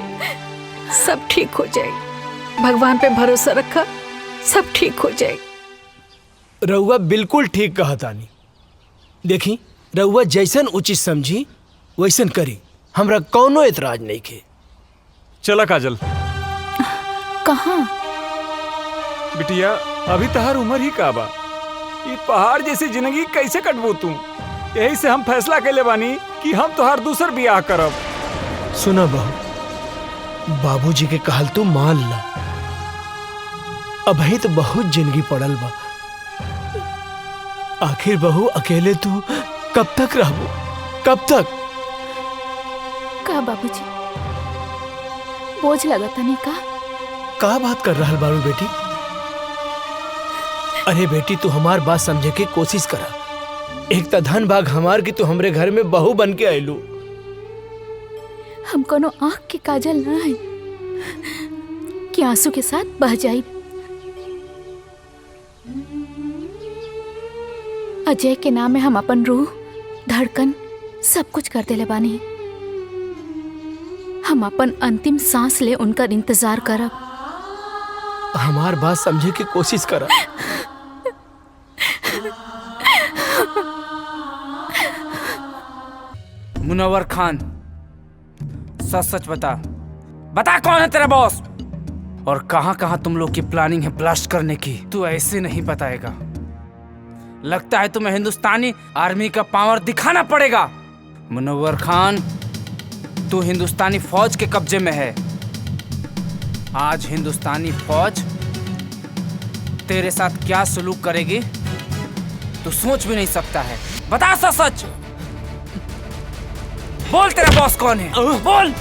सब ठीक हो जाएगी, भगवान पे भरोसा रखा, सब ठीक हो जाएगी। रउआ बिल्कुल ठीक कहा तानी। देखी रउआ जैसन उचित समझी वैसन करी, हमरा कौनो एतराज नहीं के। चला काजल। कहाँ? बिटिया अभी तहार उम्र ही का बा, ये पहाड़ जैसी जिंदगी कैसे कटबू तू? यही से हम फैसला कैले बानी कि हम तोहार दूसर बियाह करब। सुना बहू, बाबूजी के कहल तू मान ला, अभी तो बहुत जिंदगी पड़ल बा। आखिर बहू अकेले तू कब तक रहबू? कब तक? का बाबूजी बोझ लगता नहीं का बात कर रहा बारू बेटी? अरे बेटी तू हमार बात समझे के कोशिश करा। एक तो धन भाग हमार की तू हमरे घर में बहू बन के आयलू। हम कोनो आँख के काजल ना है कि आंसू के साथ बह जाई। अजय के नाम में हम अपन रूह, धड़कन सब कुछ कर देले बानी। हम अपन अंतिम सांस ले उनका इंतजार करब। हमार बात समझे की कोशिश करा। मुनव्वर खान, सच सच बता, बता कौन है तेरा बॉस और कहां कहां तुम लोग की प्लानिंग है ब्लास्ट करने की। तू ऐसे नहीं बताएगा। लगता है तुम्हें हिंदुस्तानी आर्मी का पावर दिखाना पड़ेगा। मुनव्वर खान, तू हिंदुस्तानी फौज के कब्जे में है। आज हिंदुस्तानी फौज तेरे साथ क्या सलूक करेगी तू सोच भी नहीं सकता है। बता सच सच, बोल तेरा बॉस कौन है? बोल बोल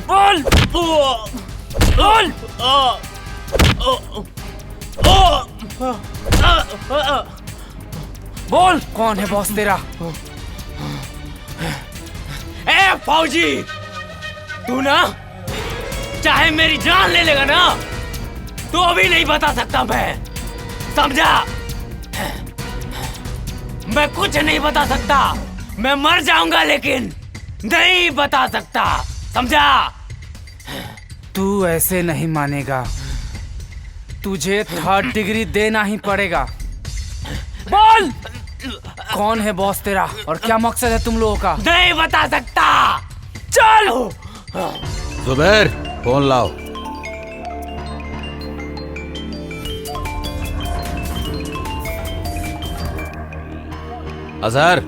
बोल। बोल कौन है बॉस तेरा? ए फौजी, तू ना चाहे मेरी जान ले लेगा ना तो अभी नहीं बता सकता मैं, समझा? मैं कुछ नहीं बता सकता, मैं मर जाऊंगा लेकिन नहीं बता सकता, समझा? तू ऐसे नहीं मानेगा, तुझे 3rd डिग्री देना ही पड़ेगा। बोल कौन है बॉस तेरा और क्या मकसद है तुम लोगों का? नहीं बता सकता। चल जुबैर, फोन लाओ। अजहर।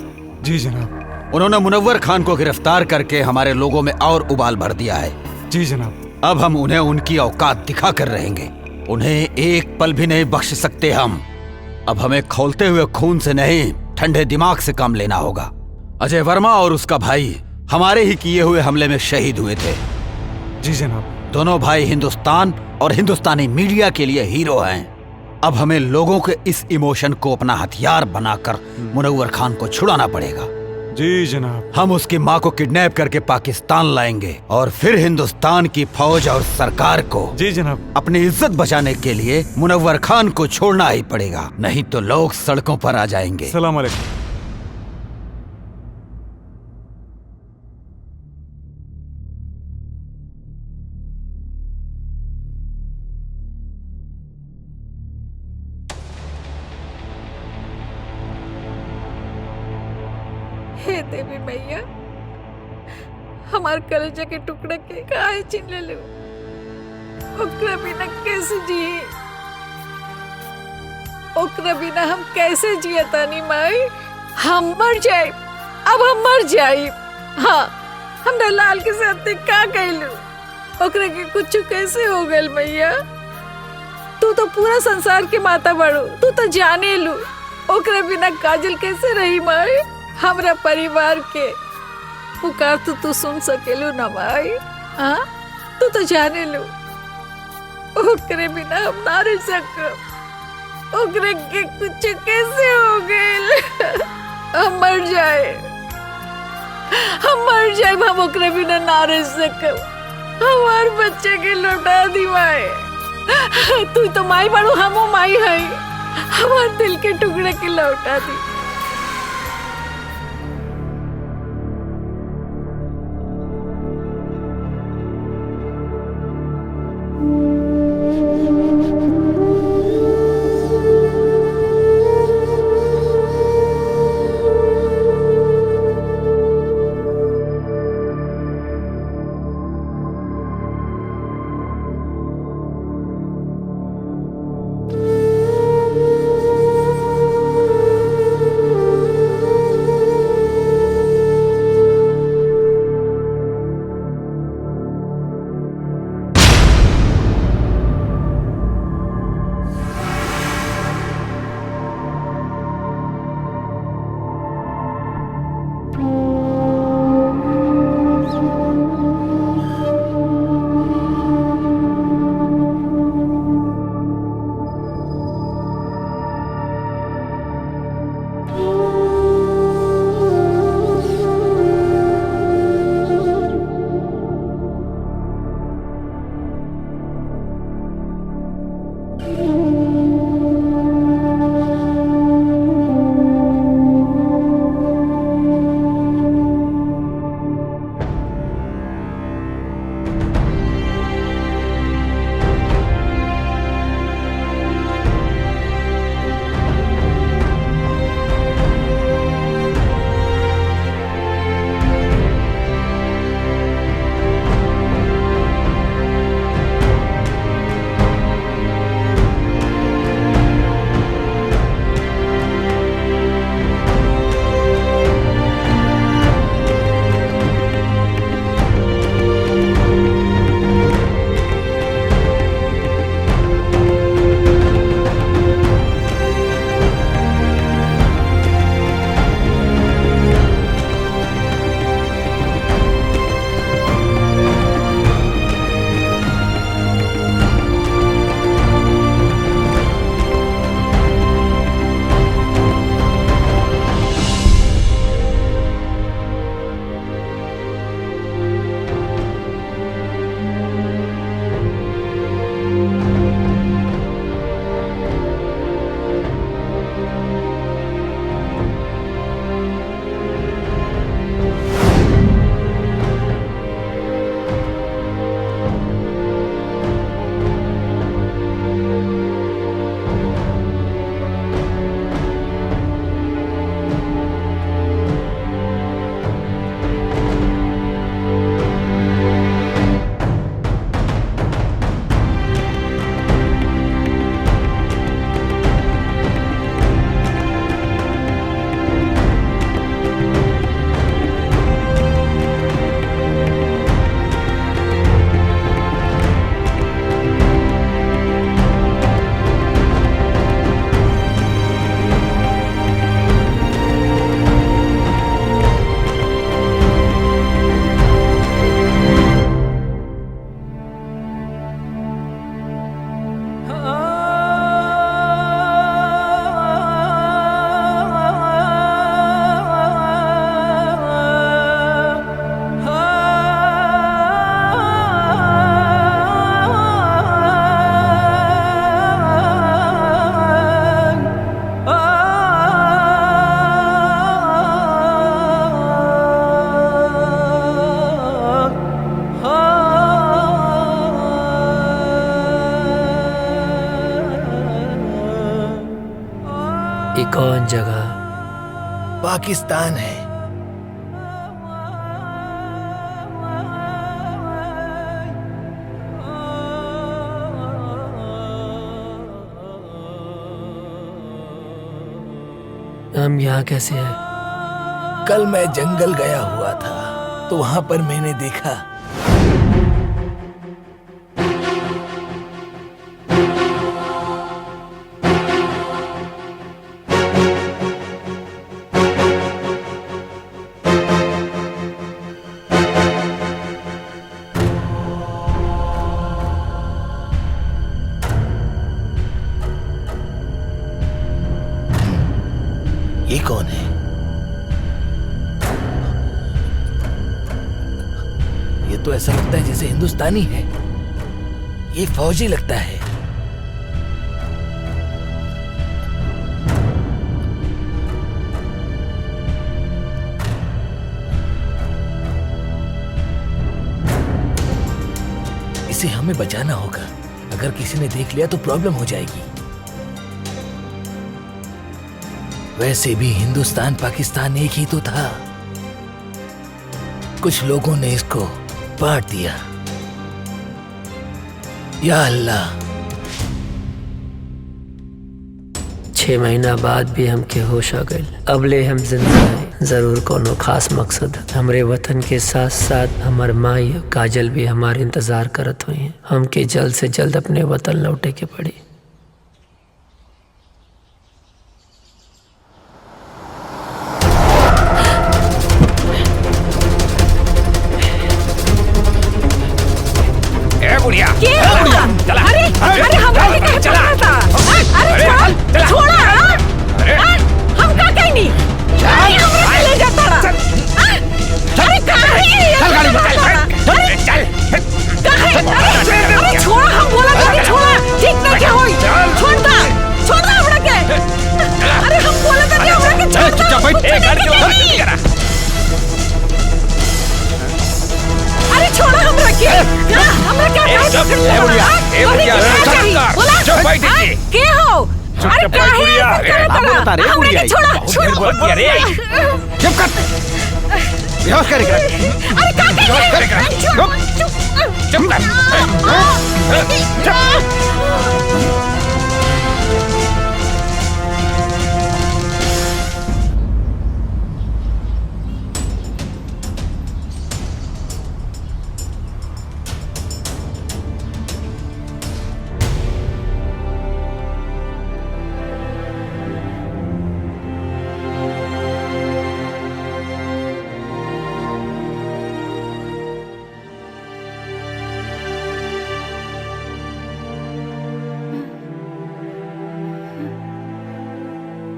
जी जनाब। उन्होंने मुनव्वर खान को गिरफ्तार करके हमारे लोगों में और उबाल भर दिया है। जी जनाब। अब हम उन्हें उनकी औकात दिखा कर रहेंगे। उन्हें एक पल भी नहीं बख्श सकते हम। अब हमें खौलते हुए खून से नहीं, ठंडे दिमाग से काम लेना होगा। अजय वर्मा और उसका भाई हमारे ही किए हुए हमले में शहीद हुए थे। जी जनाब। दोनों भाई हिंदुस्तान और हिंदुस्तानी मीडिया के लिए हीरो हैं। अब हमें लोगों के इस इमोशन को अपना हथियार बनाकर मुनव्वर खान को छुड़ाना पड़ेगा। जी जनाब। हम उसकी माँ को किडनैप करके पाकिस्तान लाएंगे और फिर हिंदुस्तान की फौज और सरकार को जी जनाब अपनी इज्जत बचाने के लिए मुनव्वर खान को छोड़ना ही पड़ेगा, नहीं तो लोग सड़कों पर आ जाएंगे। सलाम अलैकुम। हे देवी मैया, हमार कलेजा के टुकड़े के काहे छीन ले लो। ओकरा बिना कैसे जिए, ओकरा बिना हम कैसे जिए तानी माई? हम मर जाए, अब हम मर जाए। हाँ, हमरा लाल के साथ का कहलू, ओकरा के कुछ कैसे हो गल मैया? तू तो पूरा संसार के माता बड़ो, तू तो जाने लू। ओकरा बिना काजल कैसे रही माई? हमरा परिवार के पुकार तो तू सुन सकेलू ना माई? हाँ, तू तो जाने लो, ओकरे बिना हम ना रह सकब। ओकरे के कुछ कैसे हो गए? हम मर जाए, हम मर जाए, हम ओकरे बिना ना रह सकब। हमार बच्चे के लौटा दी माई। तू तो माई बड़ू, हमो माई है। हमार दिल के टुकड़े के लौटा दी। कौन जगह? पाकिस्तान है। हम यहाँ कैसे हैं? कल मैं जंगल गया हुआ था तो वहां पर मैंने देखा ये कौन है? ये तो ऐसा लगता है जैसे हिंदुस्तानी है। ये फौजी लगता है। इसे हमें बचाना होगा। अगर किसी ने देख लिया तो प्रॉब्लम हो जाएगी। वैसे भी हिंदुस्तान पाकिस्तान एक ही तो था। कुछ लोगों ने इसको बांट दिया। या अल्लाह। 6 महीना बाद भी हमके होश आ गए। अबले हम जिंदा हैं। जरूर कोनो खास मकसद। हमरे वतन के साथ साथ हमार माई काजल भी हमारे इंतजार करत हुई हैं। हमके जल्द से जल्द अपने वतन लौटे के पड़ी। अरे हमरा के कहे पकड़ा था? अरे छोड़ा हम का कहीं नहीं। अरे हमरा के ले जाता रहा। अरे कहाँ है? चल गाड़ी में चल। अरे छोड़ा, हम बोला था छोड़ा। ठीक नहीं क्या होई? छोड़ दो हमरा के। अरे हम बोला था हमरा के छोड़। चुपचाप बैठ। गाड़ी चला। अरे छोड़ा हमरा के। हमरा क्या के हो? अरे बता रहे हमरा के छोड़ा। चुप कर। बेहोश करेगा। अरे क्या करेगा? चुप कर।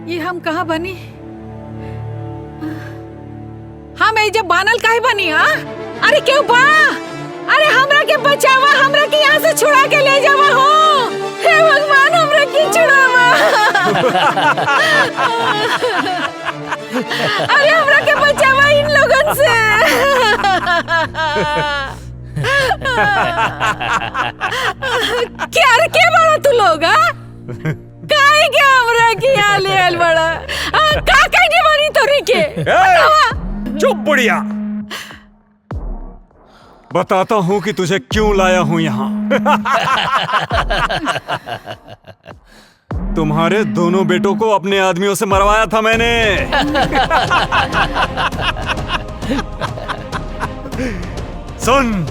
ये हम कहाँ बनी? हम ये जब बानल काहे बनी? अरे क्यों बा? अरे हमरा के बचावा, हमरा के यहाँ से छुड़ा के ले जावा हो। हे भगवान हमरा के छुड़ावा। अरे हमरा के बचावा इन लोगन से। क्या बड़ा तू लोग? काहे के हमरा के यहाँ ले आल बड़ा? का कहीं बनी तोरी के? चुप बुढ़िया। बताता हूँ कि तुझे क्यों लाया हूँ यहाँ। तुम्हारे दोनों बेटों को अपने आदमियों से मरवाया था मैंने। सुन,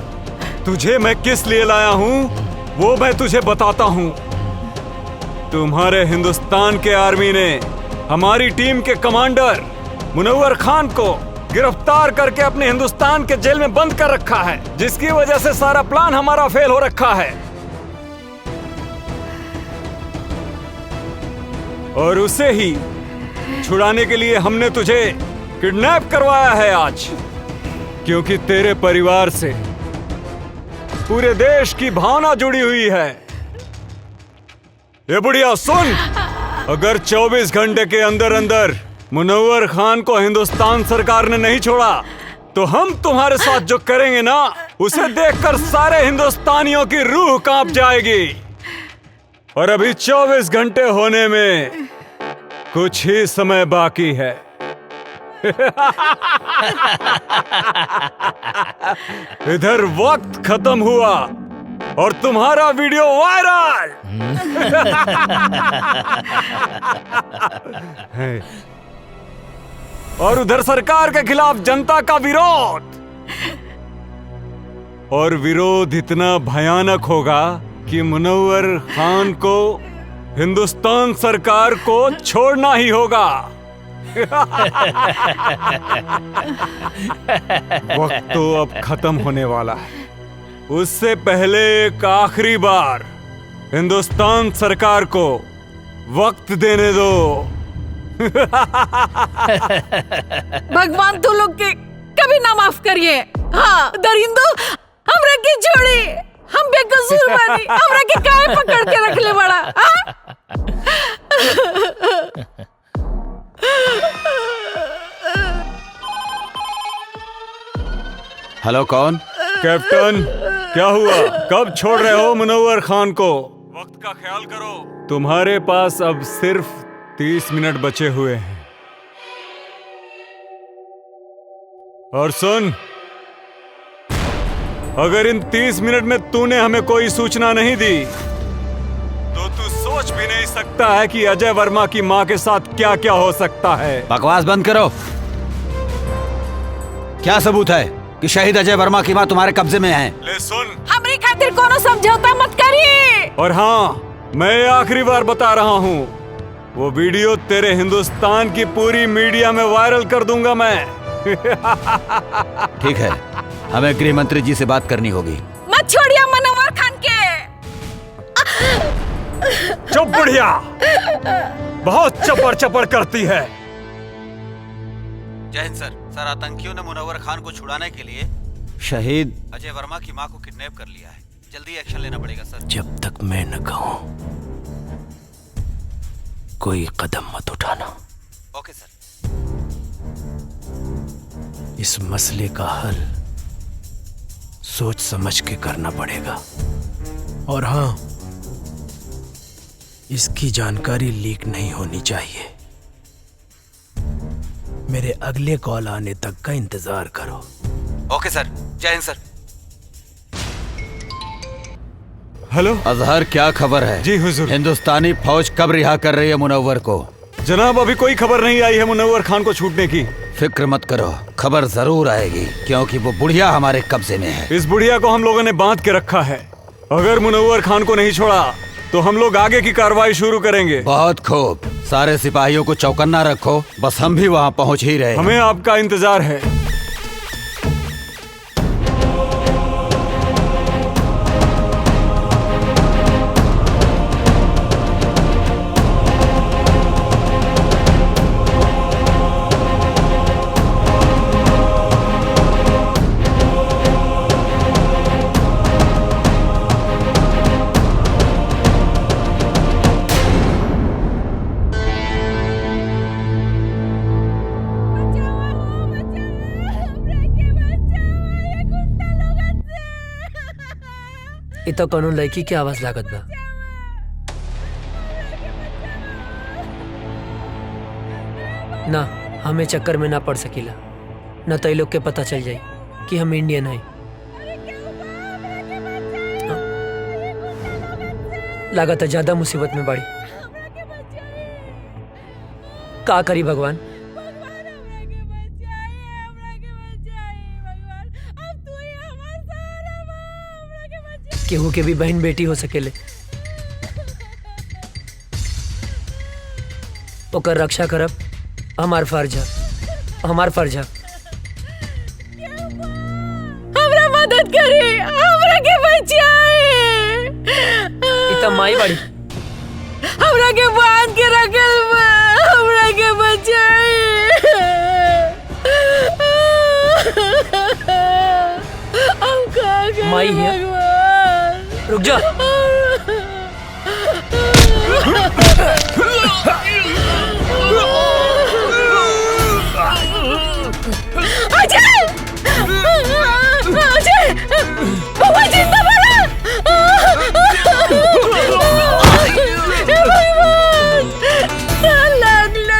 तुझे मैं किस लिए लाया हूँ वो मैं तुझे बताता हूँ। तुम्हारे हिंदुस्तान के आर्मी ने हमारी टीम के कमांडर मुनव्वर खान को गिरफ्तार करके अपने हिंदुस्तान के जेल में बंद कर रखा है, जिसकी वजह से सारा प्लान हमारा फेल हो रखा है। और उसे ही छुड़ाने के लिए हमने तुझे किडनैप करवाया है आज, क्योंकि तेरे परिवार से पूरे देश की भावना जुड़ी हुई है। ये बुढ़िया सुन, अगर 24 घंटे के अंदर अंदर मुनव्वर खान को हिंदुस्तान सरकार ने नहीं छोड़ा तो हम तुम्हारे साथ जो करेंगे ना, उसे देखकर सारे हिंदुस्तानियों की रूह कांप जाएगी। और अभी 24 घंटे होने में कुछ ही समय बाकी है। इधर वक्त खत्म हुआ और तुम्हारा वीडियो वायरल। और उधर सरकार के खिलाफ जनता का विरोध, और विरोध इतना भयानक होगा कि मुनव्वर खान को हिंदुस्तान सरकार को छोड़ना ही होगा। वक्त तो अब खत्म होने वाला है। उससे पहले एक आखिरी बार हिंदुस्तान सरकार को वक्त देने दो। भगवान तू लोग के कभी ना माफ करिए। हाँ दरिंदो, हमरा के छोड़ी, हम बेकसूर बानी, हमरा के काहे पकड़ के रख ले बड़ा। हेलो, कौन? कैप्टन, क्या हुआ? कब छोड़ रहे हो मुनव्वर खान को? वक्त का ख्याल करो। तुम्हारे पास अब सिर्फ 30 मिनट बचे हुए हैं। और सुन, अगर इन 30 मिनट में तूने हमें कोई सूचना नहीं दी तो तू सोच भी नहीं सकता है कि अजय वर्मा की मां के साथ क्या क्या हो सकता है। बकवास बंद करो। क्या सबूत है कि शहीद अजय वर्मा की मां तुम्हारे कब्जे में है? ले सुन, हमरी खातिर कोनो समझौता मत करिए। और हाँ, मैं आखिरी बार बता रहा हूँ, वो वीडियो तेरे हिंदुस्तान की पूरी मीडिया में वायरल कर दूंगा मैं। ठीक है, हमें गृह मंत्री जी से बात करनी होगी। मत छोड़िए मुनव्वर खान के। चुप बुढ़िया, बहुत चपड़ चपड़ करती है। जय हिंद सर। सर, आतंकियों ने मुनव्वर खान को छुड़ाने के लिए शहीद अजय वर्मा की मां को किडनैप कर लिया है। जल्दी एक्शन लेना पड़ेगा सर। जब तक मैं न कहूं कोई कदम मत उठाना। ओके सर। इस मसले का हल सोच समझ के करना पड़ेगा। और हाँ, इसकी जानकारी लीक नहीं होनी चाहिए। मेरे अगले कॉल आने तक का इंतजार करो। ओके सर। जय हिंद सर। हेलो अजहर, क्या खबर है? जी हुजूर। हिंदुस्तानी फौज कब रिहा कर रही है मुनव्वर को? जनाब, अभी कोई खबर नहीं आई है मुनव्वर खान को छूटने की। फिक्र मत करो, खबर जरूर आएगी, क्योंकि वो बुढ़िया हमारे कब्जे में है। इस बुढ़िया को हम लोगों ने बांध के रखा है। अगर मुनव्वर खान को नहीं छोड़ा तो हम लोग आगे की कार्रवाई शुरू करेंगे। बहुत खूब, सारे सिपाहियों को चौकन्ना रखो, बस हम भी वहाँ पहुँच ही रहे। हमें आपका इंतजार है। इ तो कोनो लड़की की आवाज लागत बा। ना, हमें चक्कर में ना पड़ सकीला, न तो लोग के पता चल जाए कि हम इंडियन हैं। लागत ज्यादा मुसीबत में बाड़ी। का करी भगवान? केहू के भी बहन बेटी हो सकेले, ओकर रक्षा करब हमार फर्ज है, हमार फर्ज है। हमरा मदद करी, हमरा के बचाए। इतना माई बाड़ी, हमरा के बांध के रखल बा, हमरा के बचाए। हम का करी माई है। भगवान? रुक जा। अजय! अजय! बाबा जिंदा बना! हे भगवान! क्या लगलो?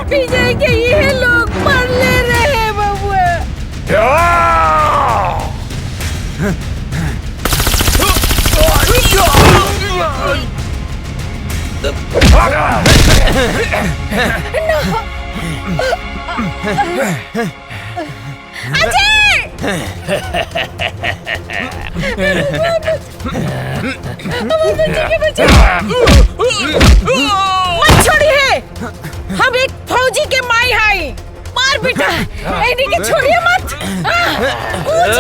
विजय के ये लोग मर ले रहे बबुआ। मत छोड़िए, हम एक फौजी के माई हाई। मार बेटा, एनी के छोड़िए मत। कूद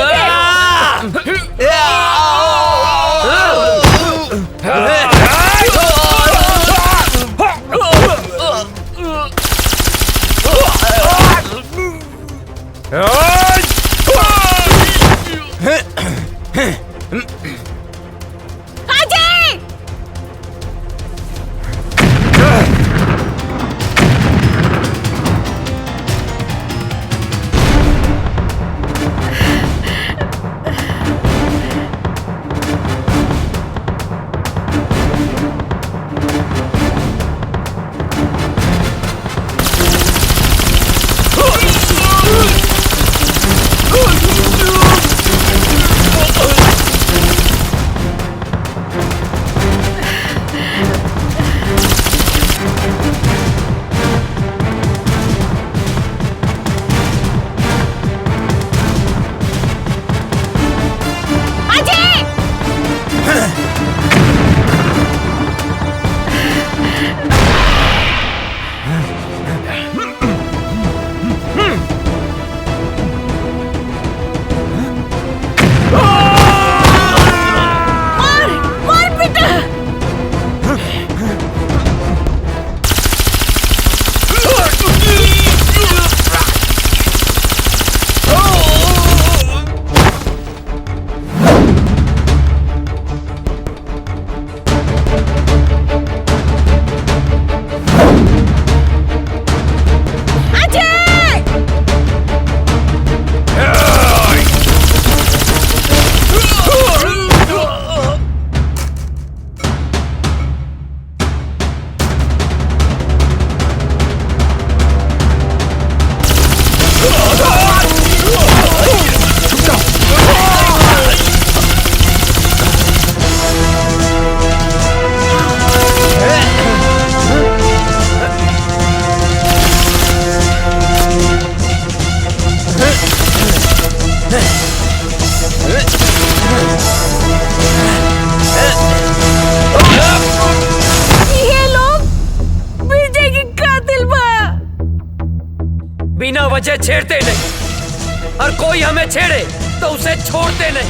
बिना वजह छेड़ते नहीं, और कोई हमें छेड़े तो उसे छोड़ते नहीं।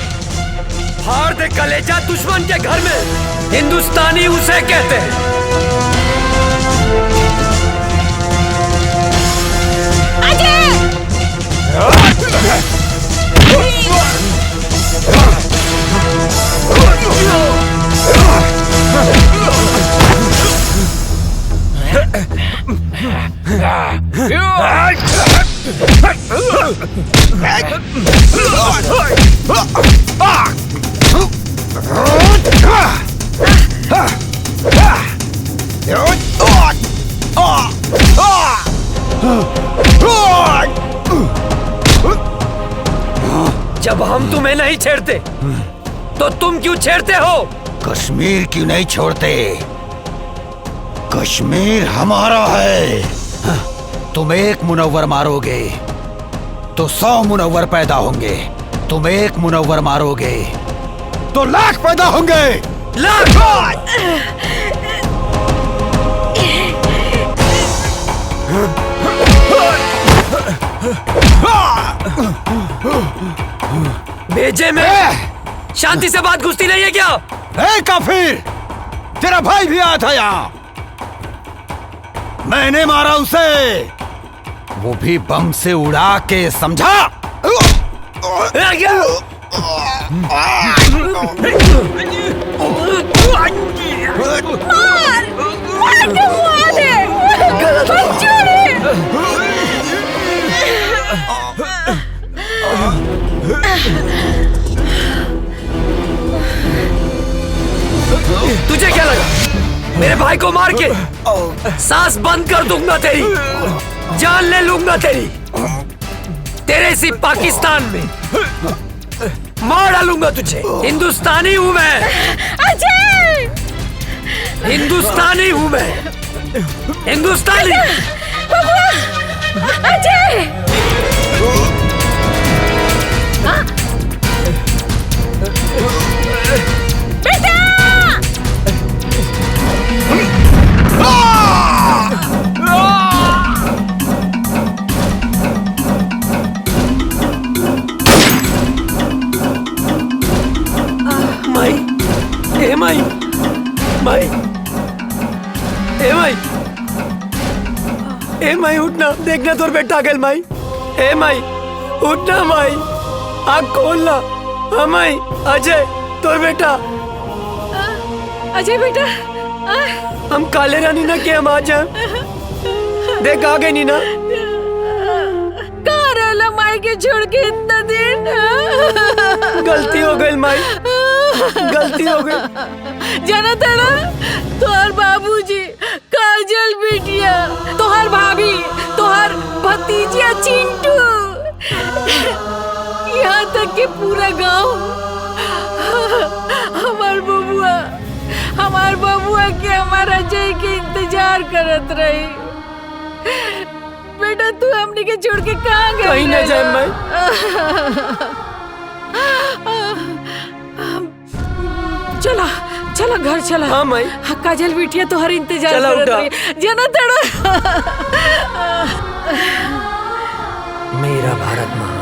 फाड़ दे कलेजा दुश्मन के घर में, हिंदुस्तानी उसे कहते हैं। जब हम तुम्हें नहीं छेड़ते तो तुम क्यों छेड़ते हो? कश्मीर क्यों नहीं छोड़ते? कश्मीर हमारा है। तुम एक मुनव्वर मारोगे तो 100 मुनव्वर पैदा होंगे। तुम एक मुनव्वर मारोगे तो लाख पैदा होंगे। लाख! भेजे में शांति से बात घुसती नहीं है क्या? ए काफिर, तेरा भाई भी आया था यहाँ, मैंने मारा उसे, वो भी बम से उड़ा के, समझा? तुझे क्या लगा मेरे भाई को मार के सांस बंद कर दूंगा तेरी, जान ले लूंगा तेरी, तेरे इसी पाकिस्तान में मार डालूंगा तुझे। हिंदुस्तानी हूँ मैं, अजय! हिंदुस्तानी हूँ मैं, हिंदुस्तानी। अजय! बेटा! माई, ए माई, माई, ए माई, ए माई उठना, देखना तोर बेटा आ गया माई। ए माई उठना माई, आँख खोलना। हाँ माई, अजय तोर बेटा। अजय बेटा, हम काले रानी ना के हम आ जाए, देख आ गए नीना। कहाँ रहला माई के छोड़ के इतना दिन? गलती हो गई माई, गलती हो गई। जाना था ना, तोहर बाबूजी, काजल बिटिया, तोहर भाभी, तोहर भतीजिया चिंटू, यहाँ तक कि पूरा गांव हमार बबुआ के हमार अजय के इंतजार करत रही। बेटा तू हमने के छोड़ के कहाँ गई? कहीं न जाए माई। चला चला घर चला। हाँ माई। काजल बिटिया तो हर इंतजार चला करत उठा। रही। जाना तड़ा। मेरा भारत माँ